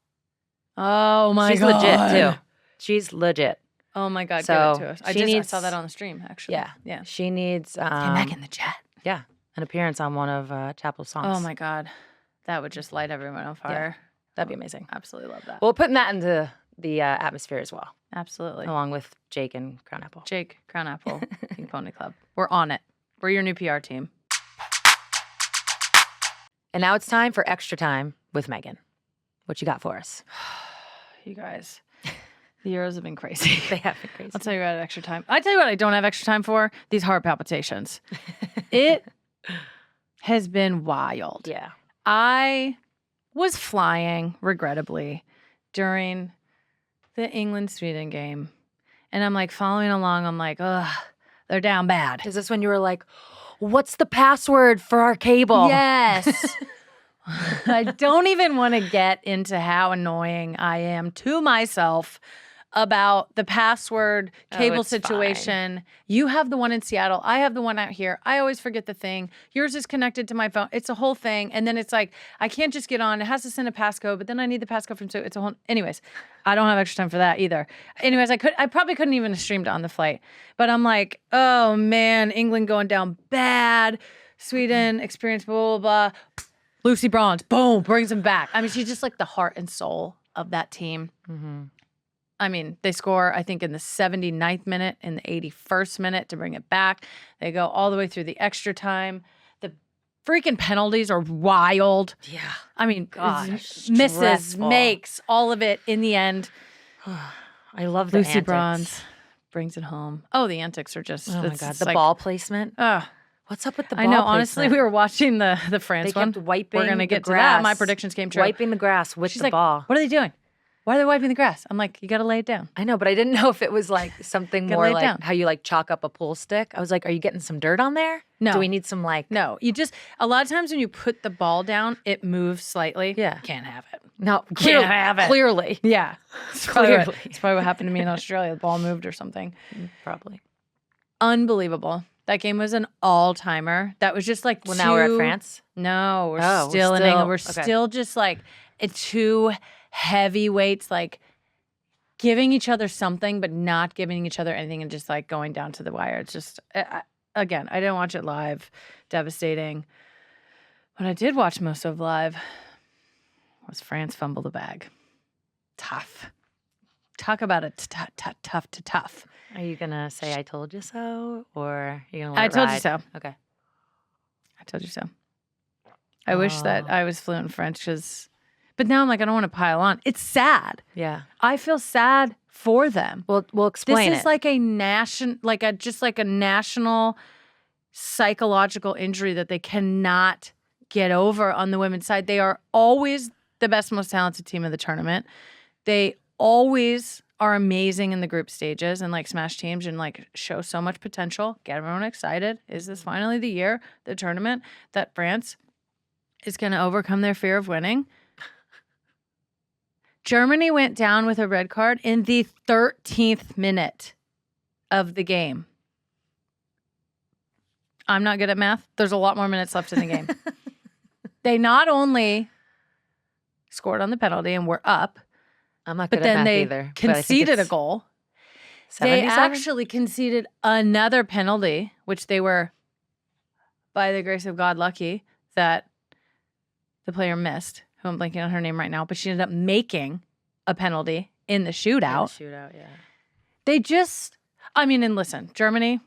Oh, my She's God. legit, too. She's legit. Oh, my God. So give it to us. I saw that on the stream, actually. Yeah. She needs. Came back in the chat. Yeah. An appearance on one of Chappell's songs. Oh, my God. That would just light everyone on fire. Yeah. That'd be amazing. Absolutely love that. Well, putting that into the atmosphere as well. Absolutely. Along with Jake and Crown Apple. Jake, Crown Apple, Pink Pony Club. We're on it. We're your new PR team. And now it's time for Extra Time with Megan. What you got for us? You guys, the Euros have been crazy. They have been crazy. I'll tell you what I have extra time. I tell you what I don't have extra time for, these heart palpitations. It has been wild. Yeah. I was flying, regrettably, during the England-Sweden game. And I'm like following along. I'm like, ugh, they're down bad. Is this when you were like, what's the password for our cable? Yes. I don't even want to get into how annoying I am to myself about the password cable situation. Fine. You have the one in Seattle. I have the one out here. I always forget the thing. Yours is connected to my phone. It's a whole thing. And then it's like, I can't just get on. It has to send a passcode, but then I need the passcode from, so it's a whole, anyways, I don't have extra time for that either. Anyways, I probably couldn't even have streamed on the flight, but I'm like, oh man, England going down bad. Sweden experience, blah, blah, blah. Lucy Bronze, boom, brings him back. I mean, she's just like the heart and soul of that team. Mm-hmm. I mean, they score, I think, in the 79th minute, in the 81st minute to bring it back. They go all the way through the extra time. The freaking penalties are wild. Yeah. I mean, gosh, misses, stressful. makes, all of it in the end. I love the Lucy antics. Bronze brings it home. Oh, the antics are just, Oh my God. The like, ball placement. What's up with the ball I know, placement? honestly, we were watching the France They one. kept wiping We're going to the get to grass. that. My predictions came true. Wiping the grass with She's the like, ball. what are they doing? Why are they wiping the grass? I'm like, you got to lay it down. I know, but I didn't know if it was like something Gotta more lay it like down. how you like chalk up a pool stick. I was like, are you getting some dirt on there? No. Do we need some like... No, you just, a lot of times when you put the ball down, it moves slightly. Yeah. Can't have it. No, Can't have it. Clearly. Yeah. It's Clearly. It's probably what happened to me in Australia. The ball moved or something. Probably. Unbelievable. That game was an all-timer. That was just like Well, now we're at France? No, we're Oh, we're still in still- England. We're okay. still just like two heavyweights, like giving each other something, but not giving each other anything and just like going down to the wire. It's just, again, I didn't watch it live. Devastating. What I did watch most of live was France fumble the bag. Tough. Talk about it tough to tough. Are you going to say I told you so? Or are you going to let I it told you ride? so. Okay. I told you so. I wish that I was fluent in French but now I'm like, I don't want to pile on. It's sad. Yeah. I feel sad for them. Well, we'll explain This is like a national psychological injury that they cannot get over on the women's side. They are always the best, most talented team of the tournament. They always are amazing in the group stages and like smash teams and like show so much potential, get everyone excited. Is this finally the year, the tournament, that France is going to overcome their fear of winning. Germany went down with a red card in the 13th minute of the game. I'm not good at math. There's a lot more minutes left in the game. They not only scored on the penalty and were up, I'm not but good at then math they either. conceded a goal. 77? They actually conceded another penalty, which they were, by the grace of God, lucky that the player missed, who I'm blanking on her name right now, but she ended up making a penalty in the shootout. Yeah. They just, I mean, and listen, Germany,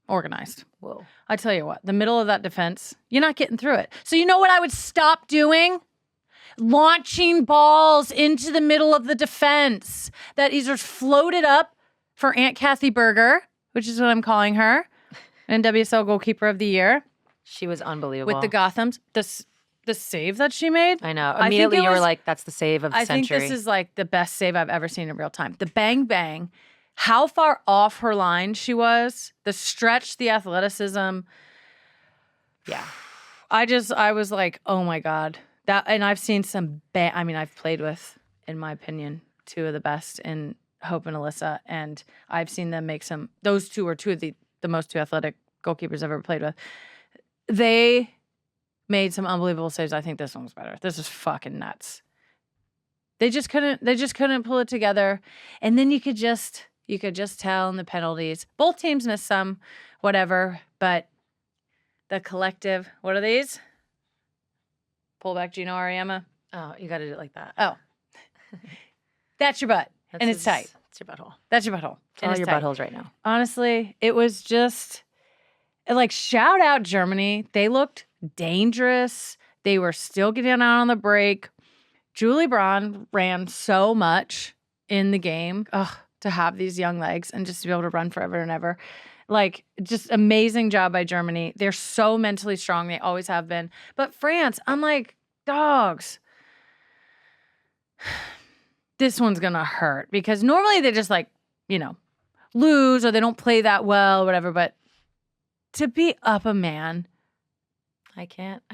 organized. Whoa. I tell you what, the middle of that defense, you're not getting through it. So you know what I would stop doing? Launching balls into the middle of the defense that either floated up for Aunt Kathy Berger, which is what I'm calling her, NWSL Goalkeeper of the Year. She was unbelievable. With the Gothams. The save that she made. I know. Immediately you were like, that's the save of the century. I think this is like the best save I've ever seen in real time. The bang bang, how far off her line she was, the stretch, the athleticism. Yeah. I was like, oh my God. And I've seen some I've played with, in my opinion, two of the best in Hope and Alyssa, and I've seen them make those two are two of the most two athletic goalkeepers I've ever played with. They made some unbelievable saves. I think this one was better. This is fucking nuts. They just couldn't pull it together. And then you could just tell in the penalties. Both teams missed some, whatever, but the collective, what are these? Pull back Gino Ariema. Oh, you got to do it like that. Oh. That's your butt. And it's tight. It's your butthole. That's your butthole. It's all your buttholes right now. Honestly, it was just like, shout out Germany. They looked dangerous. They were still getting out on the break. Julie Braun ran so much in the game. Ugh, to have these young legs and just to be able to run forever and ever. Like, just amazing job by Germany. They're so mentally strong. They always have been. But France, I'm like, dogs. This one's going to hurt because normally they just like, lose or they don't play that well or whatever. But to be up a man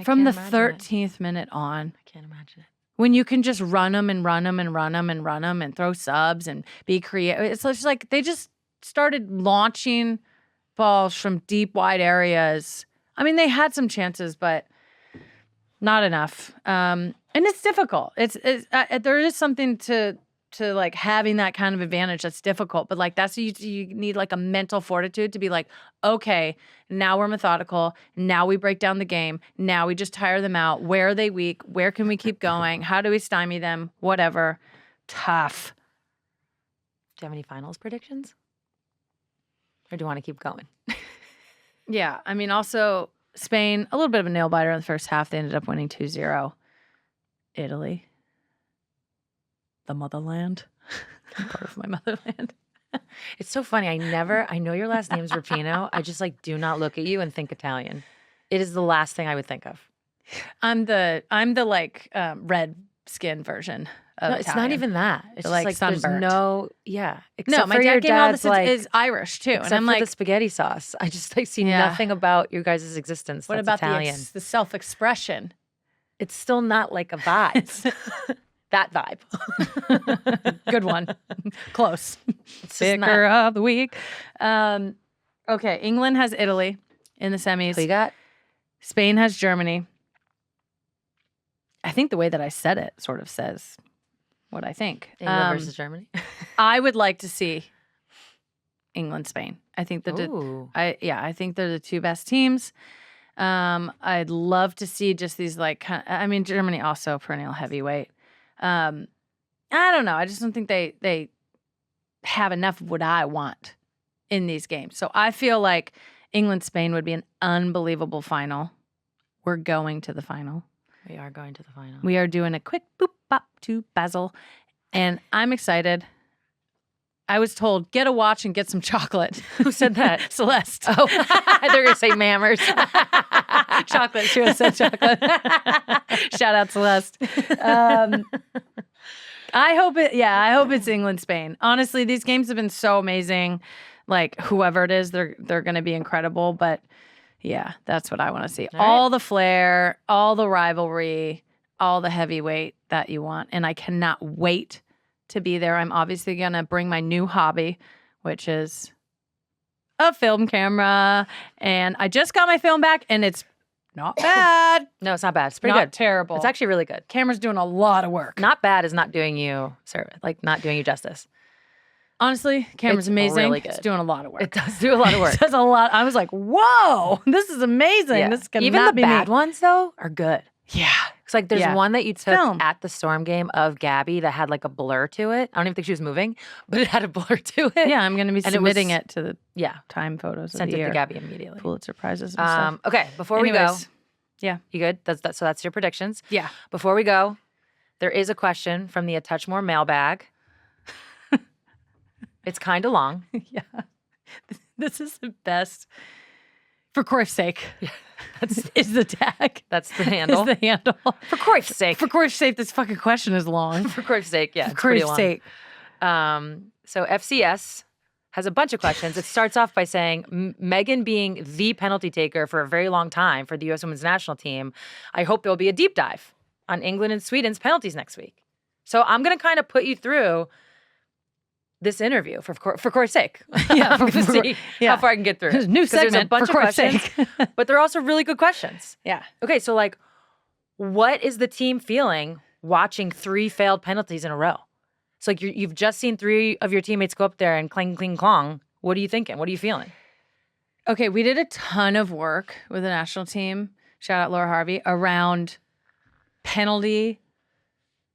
from the 13th minute on. I can't imagine it. When you can just run them and run them and run them and run them and throw subs and be creative. It's just like they just started launching balls from deep, wide areas. I mean, they had some chances, but not enough. And it's difficult. There is something to like having that kind of advantage that's difficult, but like that's you need like a mental fortitude to be like, okay, now we're methodical. Now we break down the game. Now we just tire them out. Where are they weak? Where can we keep going? How do we stymie them? Whatever. Tough. Do you have any finals predictions? Or do you want to keep going? Yeah. I mean, also Spain, a little bit of a nail biter in the first half. They ended up winning 2-0. Italy. The motherland. Part of my motherland. It's so funny. I know your last name's Rapino. I just like do not look at you and think Italian. It is the last thing I would think of. I'm the like red skin version of No, it's Italian. not even that. It's like just like sunburnt. there's no, yeah. No, my dad gave me all this like, is Irish too, except and I'm for like, the spaghetti sauce. I just like see Yeah. nothing about your guys' existence. what that's about Italian? the self-expression? It's still not like a vibe. That vibe. Good one. Close. It's just Bicker not. of the week. Okay, England has Italy in the semis. So you got Spain has Germany. I think the way that I said it sort of says what I think. England versus Germany. I would like to see England, Spain. I think that Ooh. I think they're the two best teams. I'd love to see just these like, I mean, Germany also perennial heavyweight. I don't know. I just don't think they have enough of what I want in these games. So I feel like England, Spain would be an unbelievable final. We're going to the final. We are going to the final. We are doing a quick boop bop to Basel, and I'm excited. I was told, get a watch and get some chocolate. Who said that? Celeste. Oh, they're going to say mammers. Chocolate. She would have said chocolate. Shout out Celeste. I hope it's England, Spain. Honestly, these games have been so amazing. Like whoever it is, they're going to be incredible. But Yeah, that's what I want to see. All right. All the flair, all the rivalry, all the heavyweight that you want. And I cannot wait to be there. I'm obviously going to bring my new hobby, which is a film camera. And I just got my film back, and it's not bad. No, it's not bad. It's pretty Not good. terrible. It's actually really good. Camera's doing a lot of work. Not bad is not doing you service, like not doing you justice. Honestly, camera's It's amazing. really It's good. doing a lot of work. It does do a lot of work. It does a lot. I was like, whoa, this is amazing. Yeah. This could Even not the be bad me. ones though are good. Yeah. It's like there's Yeah. one that you took film. at the Storm game of Gabby that had like a blur to it. I don't even think she was moving, but it had a blur to it. Yeah, I'm going to be And it submitting was- it to the Yeah. Time Photos Sent of it the year. to Gabby immediately. Pulitzer Prizes and stuff. Okay, before we go, Anyways, yeah. you good? So that's your predictions. Yeah. Before we go, there is a question from the A Touch More mailbag. It's kind of long. Yeah. This is the best. For Corey's sake. Is the tag. That's the handle. Is the handle. For Corey's sake. For Corey's sake, this fucking question is long. For Corey's sake, yeah. For it's pretty Corey's long. sake. So FCS has a bunch of questions. It starts off by saying, Megan being the penalty taker for a very long time for the U.S. Women's National Team, I hope there'll be a deep dive on England and Sweden's penalties next week. So I'm going to kind of put you through this interview for Corey's sake. Yeah, I'm going to see yeah. how far I can get through it. New 'Cause there's a segment bunch for of Corey's questions, sake. but they're also really good questions. Yeah. Okay, so like, what is the team feeling watching 3 failed penalties in a row? So like you've just seen 3 of your teammates go up there and cling, cling, clong. What are you thinking? What are you feeling? Okay, we did a ton of work with the national team. Shout out Laura Harvey around penalty,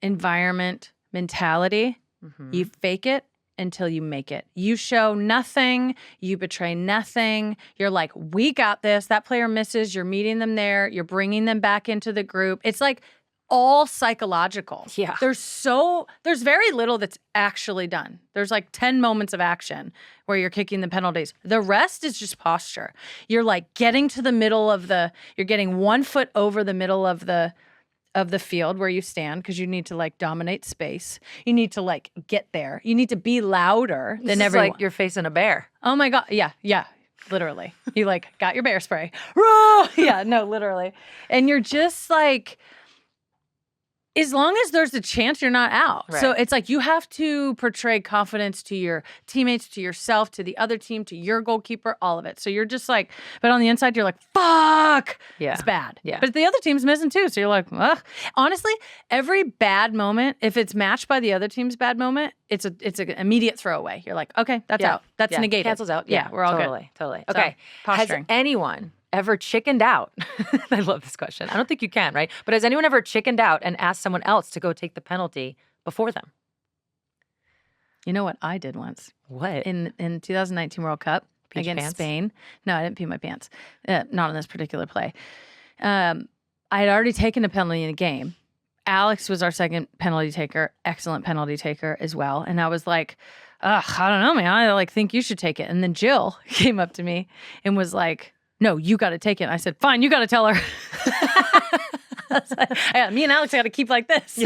environment, mentality. You fake it until you make it. You show nothing. You betray nothing. You're like, we got this. That player misses. You're meeting them there. You're bringing them back into the group. It's like all psychological. Yeah. There's very little that's actually done. There's like 10 moments of action where you're kicking the penalties. The rest is just posture. You're like getting to the middle of you're getting 1 foot over the middle of the field where you stand because you need to like dominate space. You need to like get there. You need to be louder than This is everyone. like you're facing a bear. Oh my God. Yeah. Literally. You like got your bear spray. Roar! Yeah, no, literally. And you're just like, as long as there's a chance you're not out. Right. So it's like you have to portray confidence to your teammates, to yourself, to the other team, to your goalkeeper, all of it. So you're just like, but on the inside, you're like, fuck. Yeah. It's bad. Yeah. But the other team's missing too. So you're like, ugh. Honestly, every bad moment, if it's matched by the other team's bad moment, it's an immediate throwaway. You're like, okay, that's out. That's negated. Cancels out. Yeah, we're all totally, good. Totally. So, Okay. Has posturing. anyone ever chickened out? I love this question. I don't think you can, right? But has anyone ever chickened out and asked someone else to go take the penalty before them? You know what I did once? What? In 2019 World Cup Peach against pants? Spain. No, I didn't pee my pants. Not on this particular play. I had already taken a penalty in the game. Alex was our second penalty taker, excellent penalty taker as well. And I was like, ugh, I don't know, man. I like think you should take it. And then Jill came up to me and was like, no, you got to take it. And I said, fine, you got to tell her. I was like, yeah, me and Alex got to keep like this.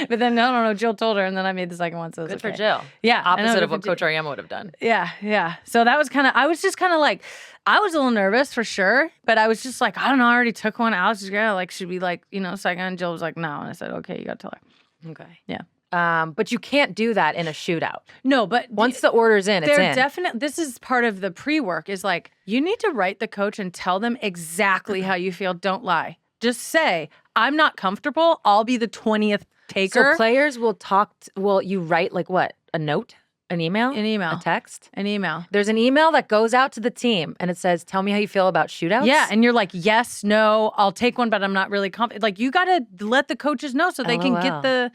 But then, I don't know, Jill told her, and then I made the second one. So it was Good for okay. Jill. Yeah. I know, Opposite good of for what Jill. Coach Ariema would have done. Yeah. So that was I was just kind of like, I was a little nervous for sure, but I was just like, I don't know, I already took one. Alex was like, should we like, second? And Jill was like, no. And I said, okay, you got to tell her. Okay. Yeah. But you can't do that in a shootout. No, but Once the order's in, it's in. this is part of the pre-work is like, you need to write the coach and tell them exactly how you feel. Don't lie. Just say, I'm not comfortable. I'll be the 20th taker. So players will talk. You write like what? A note? An email? An email. A text? An email. There's an email that goes out to the team and it says, tell me how you feel about shootouts. Yeah, and you're like, yes, no, I'll take one, but I'm not really confident. Like, you got to let the coaches know so they can LOL. get the,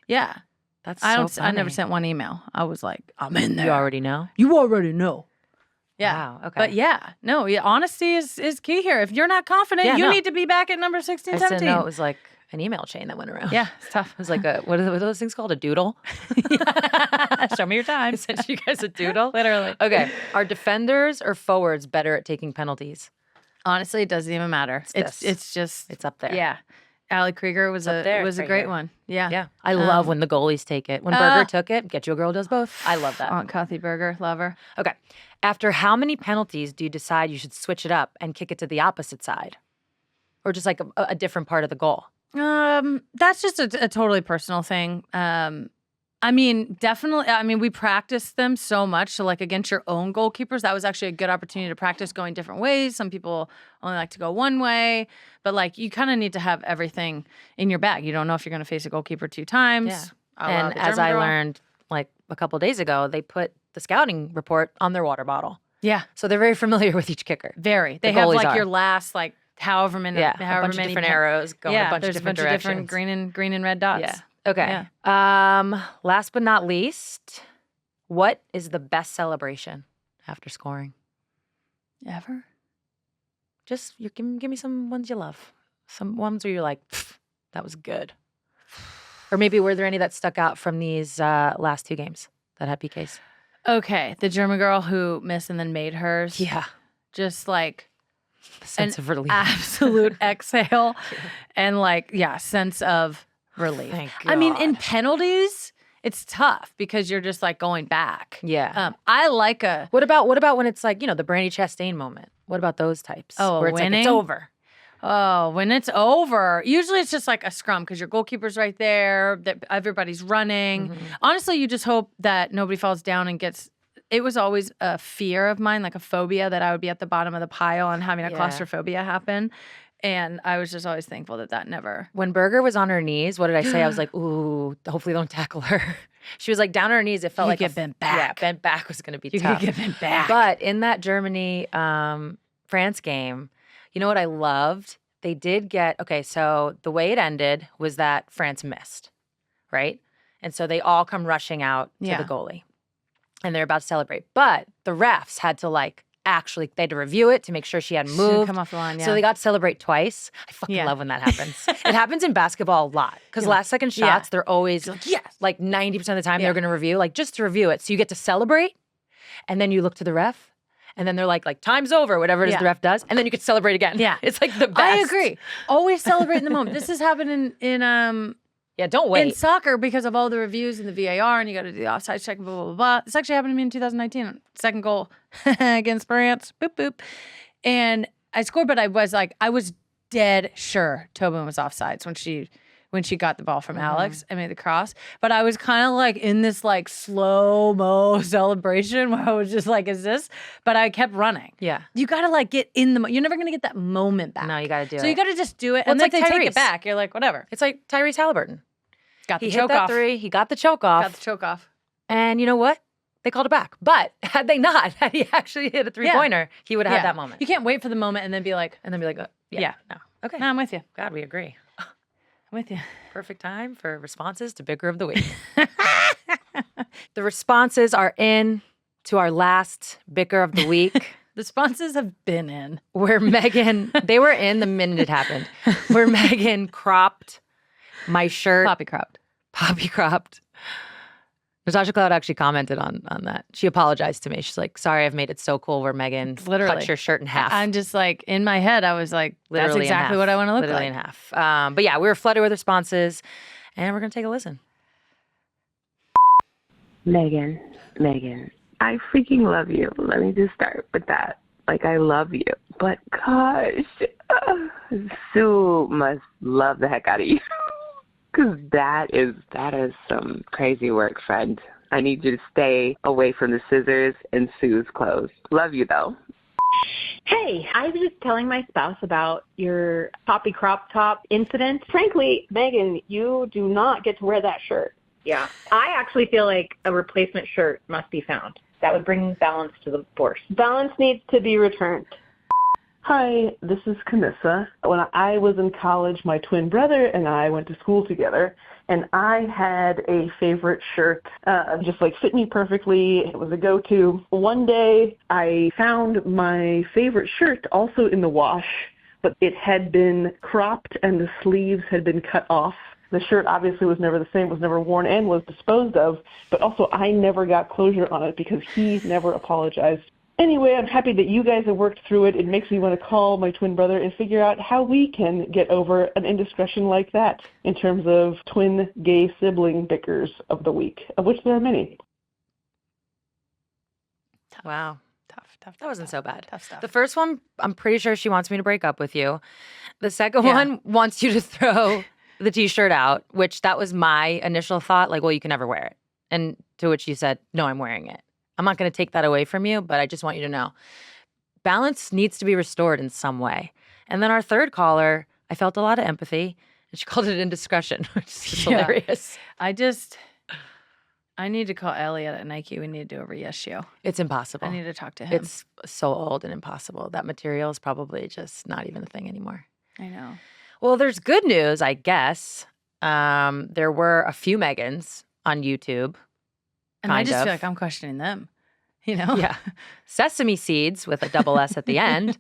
yeah. That's I so don't. I never funny. sent one email. I was like, I'm in there. You already know? You already know. Yeah. Wow, okay. But yeah, no, honesty is key here. If you're not confident, Yeah, you no. need to be back at number 16, I just 17. didn't know it was like an email chain that went around. Yeah, it's tough. It was like what are those things called? A doodle? Show me your time. I sent you guys a doodle? Literally. Okay. Are defenders or forwards better at taking penalties? Honestly, it doesn't even matter. this. It's just It's up there. Yeah. Allie Krieger was up there, a right great here. one. Yeah. Yeah. I love when the goalies take it. When Berger took it, get you a girl who does both. I love that. Aunt Kathy Berger, love her. Okay. After how many penalties do you decide you should switch it up and kick it to the opposite side? Or just like a different part of the goal? That's just a totally personal thing. I mean, definitely. I mean, we practiced them so much. So, like, against your own goalkeepers, that was actually a good opportunity to practice going different ways. Some people only like to go one way. But, like, you kind of need to have everything in your bag. You don't know if you're going to face a goalkeeper 2 times. Yeah. And as I learned, like, a couple days ago, they put the scouting report on their water bottle. Yeah. So they're very familiar with each kicker. Very. They have, like, your last, like, however many. Yeah, a bunch of different arrows going a bunch of different directions. There's a bunch of different green and red dots. Yeah. Okay. Yeah. Last but not least, what is the best celebration after scoring? Ever? Just give me some ones you love. Some ones where you're like, that was good. Or maybe were there any that stuck out from these last 2 games that had PKs? Okay. The German girl who missed and then made hers. Yeah. Just like a sense of relief. Absolute exhale. And like, sense of relief. Thank God. I mean, in penalties, it's tough because you're just like going back. Yeah. I like a. What about when it's like, the Brandy Chastain moment? What about those types? Oh, where it's winning? like, it's over. Oh, when it's over, usually it's just like a scrum because your goalkeeper's right there, that everybody's running. Mm-hmm. Honestly, you just hope that nobody falls down and gets. It was always a fear of mine, like a phobia, that I would be at the bottom of the pile and having a claustrophobia happen. And I was just always thankful that never. When Berger was on her knees, what did I say? I was like, ooh, hopefully don't tackle her. She was like down on her knees. It felt like get bent back. Yeah, bent back was going to be You tough. could get bent back. But in that Germany France game, you know what I loved? They did get, okay, so the way it ended was that France missed, right? And so they all come rushing out to the goalie. And they're about to celebrate. But the refs had to they had to review it to make sure she hadn't moved. Come off the line, So they got to celebrate twice. I fucking love when that happens. It happens in basketball a lot. Because last second shots, they're always, like 90% of the time they're going to review, like just to review it. So you get to celebrate, and then you look to the ref, and then they're like time's over, whatever it is the ref does, and then you get to celebrate again. Yeah. It's like the best. I agree. Always celebrate in the moment. This has happened in don't wait. In soccer, because of all the reviews and the VAR, and you got to do the offside check, blah, blah, blah, blah. This actually happened to me in 2019. Second goal against France. Boop, boop. And I scored, but I was dead sure Tobin was offsides when she got the ball from Alex and made the cross. But I was kind of like in this like slow-mo celebration where I was just like, is this? But I kept running. Yeah. You got to like get in the, you're never going to get that moment back. No, you got to do it. So you got to just do it. Well, and then it's like they take Tyrese. it back. You're like, whatever. It's like Tyrese Halliburton. Got the He choke hit that off. 3. He got the choke off. Got the choke off. And you know what? They called it back. But had he actually hit a 3-pointer, he would have had that moment. You can't wait for the moment and then be like, No. Okay. No, I'm with you. God, we agree. I'm with you. Perfect time for responses to Bicker of the Week. The responses are in to our last Bicker of the Week. The responses have been in. Where Megan, they were in the minute it happened. Where Megan cropped my shirt. Poppy cropped. Natasha Cloud actually commented on that. She apologized to me. She's like, sorry, I've made it so cool where Megan cut your shirt in half. I'm just like, in my head, I was like, that's exactly what I want to look literally like. in half. But yeah, we were flooded with responses, and we're going to take a listen. Megan, I freaking love you. Let me just start with that. Like, I love you. But gosh, Sue must love the heck out of you. Because that is some crazy work, friend. I need you to stay away from the scissors and Sue's clothes. Love you, though. Hey, I was just telling my spouse about your poppy crop top incident. Frankly, Megan, you do not get to wear that shirt. Yeah. I actually feel like a replacement shirt must be found. That would bring balance to the force. Balance needs to be returned. Hi, this is Camissa. When I was in college, my twin brother and I went to school together, and I had a favorite shirt, just like fit me perfectly. It was a go-to. One day, I found my favorite shirt also in the wash, but it had been cropped and the sleeves had been cut off. The shirt obviously was never the same, was never worn, and was disposed of, but also I never got closure on it because he never apologized. Anyway, I'm happy that you guys have worked through it. It makes me want to call my twin brother and figure out how we can get over an indiscretion like that in terms of twin gay sibling bickers of the week, of which there are many. Wow. That wasn't so bad. Tough stuff. The first one, I'm pretty sure she wants me to break up with you. The second one wants you to throw the T-shirt out, which that was my initial thought. Like, well, you can never wear it. And to which you said, no, I'm wearing it. I'm not going to take that away from you, but I just want you to know. Balance needs to be restored in some way. And then our third caller, I felt a lot of empathy. And she called it indiscretion, which is just hilarious. I need to call Elliot at Nike. We need to do a reissue. It's impossible. I need to talk to him. It's so old and impossible. That material is probably just not even a thing anymore. I know. Well, there's good news, I guess. There were a few Megans on YouTube. And I just feel like I'm questioning them. You know? Yeah. Sesame Seeds with a double S at the end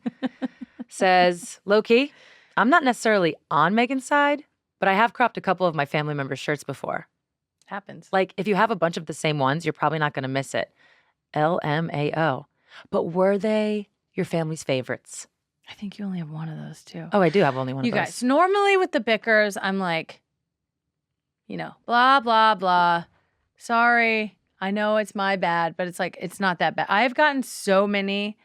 says, low-key, I'm not necessarily on Megan's side, but I have cropped a couple of my family members' shirts before. Happens. Like, if you have a bunch of the same ones, you're probably not going to miss it. LMAO. But were they your family's favorites? I think you only have one of those, too. Oh, I do have only one You of those. guys, normally with the Bickers, I'm like, you know, blah, blah, blah. Sorry. I know it's my bad, but it's like, it's not that bad. I've gotten so many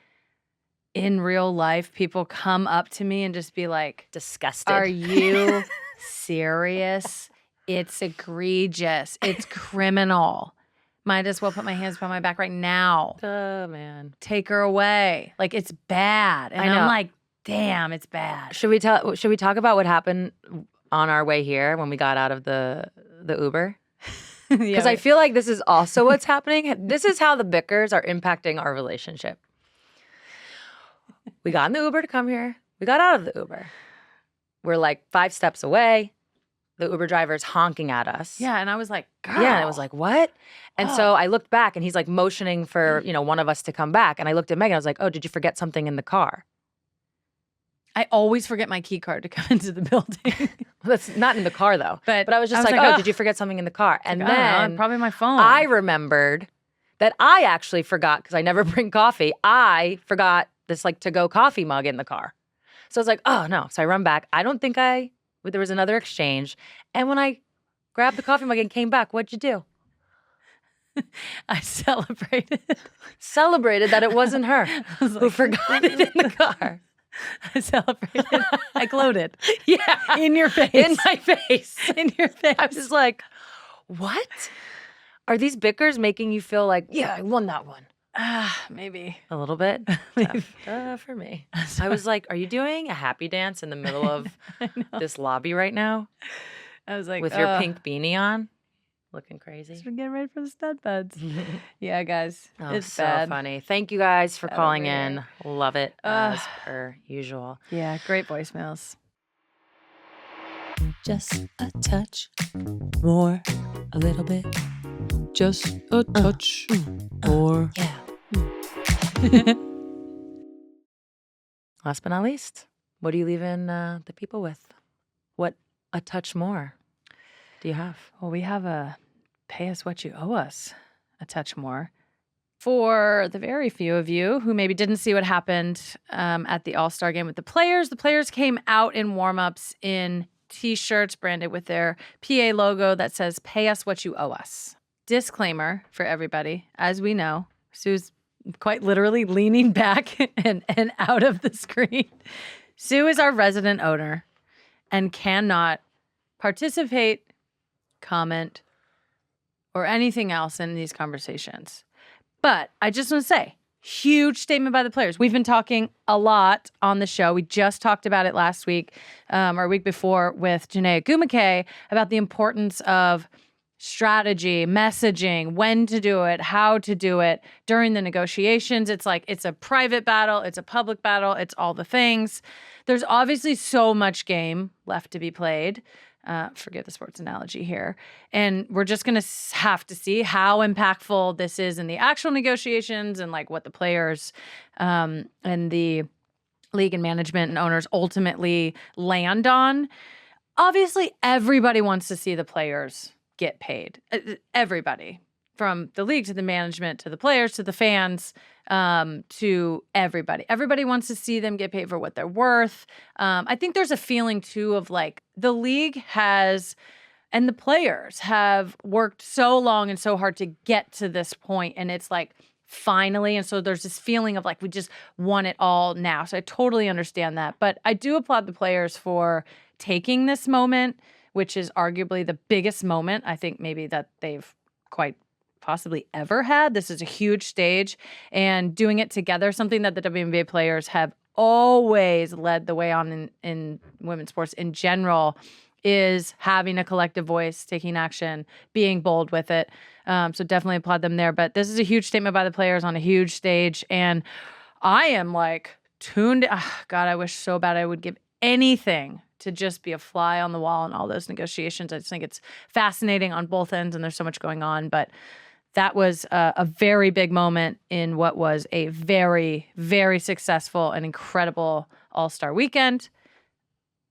in real life, people come up to me and just be like, disgusted. Are you serious? It's egregious. It's criminal. Might as well put my hands behind my back right now. Oh, man. Take her away. Like, it's bad. And I know. I'm like, damn, it's bad. Should we talk about what happened on our way here when we got out of the Uber? Because I feel like this is also what's happening. This is how the Bickers are impacting our relationship. We got in the Uber to come here. We got out of the Uber. We're like 5 steps away. The Uber driver's honking at us. Yeah, and I was like, girl. Yeah, and I was like, what? And so I looked back, and he's like motioning for, one of us to come back. And I looked at Megan. I was like, oh, did you forget something in the car? I always forget my key card to come into the building. That's not in the car, though. But I was just like, oh, did you forget something in the car? And like, then probably my phone. I remembered that I actually forgot, because I never bring coffee. I forgot this like to-go coffee mug in the car. So I was like, oh, no. So I run back. I don't think there was another exchange. And when I grabbed the coffee mug and came back, what'd you do? I celebrated. Celebrated that it wasn't her who forgot it in the car. I celebrated. I gloated. Yeah. In your face. In my face. In your face. I was like, what? Are these Bickers making you feel like, yeah, I won that one? Maybe. A little bit? Maybe. For me. I was like, are you doing a happy dance in the middle of this lobby right now? I was like, with your pink beanie on? Looking crazy. We're getting ready for the Stud Budz. Yeah, guys. Oh, it's so bad. funny. Thank you guys for Bad calling over in. here. Love it as per usual. Yeah, great voicemails. Just a touch more, a little bit. Just a touch more. Yeah. Last but not least, what are you leaving the people with? What a touch more do you have? Well, we have a pay us what you owe us a touch more. For the very few of you who maybe didn't see what happened at the All-Star Game with the players came out in warm-ups in T-shirts branded with their PA logo that says, pay us what you owe us. Disclaimer for everybody, as we know, Sue's quite literally leaning back and out of the screen. Sue is our resident owner and cannot participate, comment, or anything else in these conversations. But I just want to say, huge statement by the players. We've been talking a lot on the show. We just talked about it last week or week before with Janae Gumake about the importance of strategy, messaging, when to do it, how to do it during the negotiations. It's like it's a private battle. It's a public battle. It's all the things. There's obviously so much game left to be played. Forget the sports analogy here. And we're just going to have to see how impactful this is in the actual negotiations and like what the players and the league and management and owners ultimately land on. Obviously, everybody wants to see the players get paid. Everybody. From the league to the management to the players to the fans to everybody. Everybody wants to see them get paid for what they're worth. I think there's a feeling, too, of like the league has and the players have worked so long and so hard to get to this point, and it's like finally. And so there's this feeling of like we just want it all now. So I totally understand that. But I do applaud the players for taking this moment, which is arguably the biggest moment I think maybe that they've quite possibly ever had. This is a huge stage, and doing it together, something that the WNBA players have always led the way on in women's sports in general, is having a collective voice, taking action, being bold with it. So definitely applaud them there. But this is a huge statement by the players on a huge stage, and I am like tuned. God, I wish so bad I would give anything to just be a fly on the wall in all those negotiations. I just think it's fascinating on both ends, and there's so much going on. But that was a very big moment in what was a very, very successful and incredible All-Star weekend.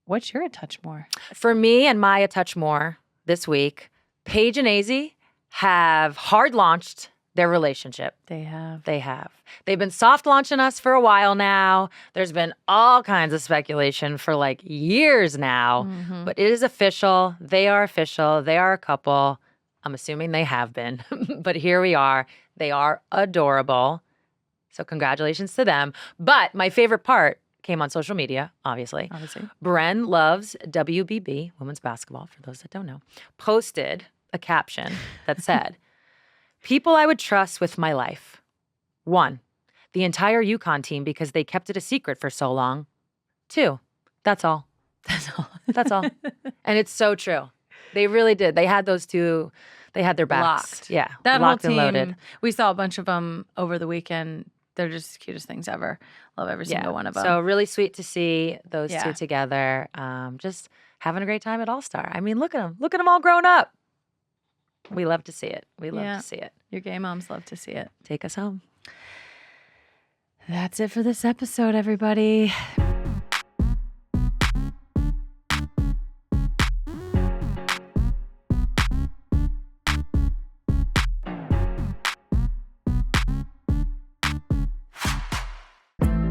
What's your a touch more? For me and my a touch more this week, Paige and Azzi have hard launched their relationship. They have. They've been soft launching us for a while now. There's been all kinds of speculation for like years now, but it is official. They are official. They are a couple. I'm assuming they have been, but here we are. They are adorable. So congratulations to them. But my favorite part came on social media, obviously. Bren Loves WBB, women's basketball, for those that don't know, posted a caption that said, "People I would trust with my life. 1, the entire UConn team because they kept it a secret for so long. 2, that's all. That's all. And it's so true. They really did. They had those two. They had their backs. Locked. Yeah. That locked whole team, and loaded. we saw a bunch of them over the weekend. They're just the cutest things ever. Love every single one of them. So really sweet to see those two together. Just having a great time at All-Star. I mean, look at them. Look at them all grown up. We love to see it. We love to see it. Your gay moms love to see it. Take us home. That's it for this episode, everybody.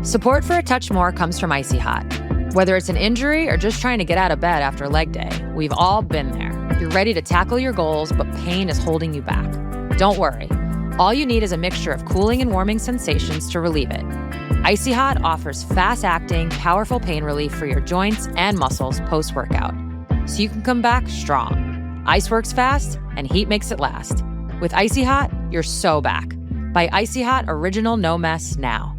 Support for A Touch More comes from Icy Hot. Whether it's an injury or just trying to get out of bed after leg day, we've all been there. You're ready to tackle your goals, but pain is holding you back. Don't worry. All you need is a mixture of cooling and warming sensations to relieve it. Icy Hot offers fast-acting, powerful pain relief for your joints and muscles post-workout, so you can come back strong. Ice works fast, and heat makes it last. With Icy Hot, you're so back. Buy Icy Hot Original No Mess now.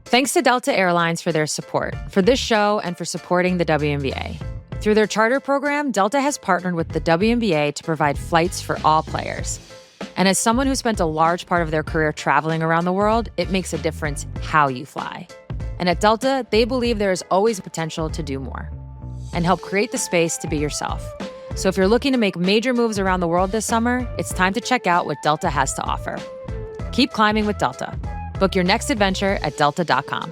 Thanks to Delta Airlines for their support, for this show, and for supporting the WNBA. Through their charter program, Delta has partnered with the WNBA to provide flights for all players. And as someone who spent a large part of their career traveling around the world, it makes a difference how you fly. And at Delta, they believe there is always potential to do more and help create the space to be yourself. So if you're looking to make major moves around the world this summer, it's time to check out what Delta has to offer. Keep climbing with Delta. Book your next adventure at delta.com.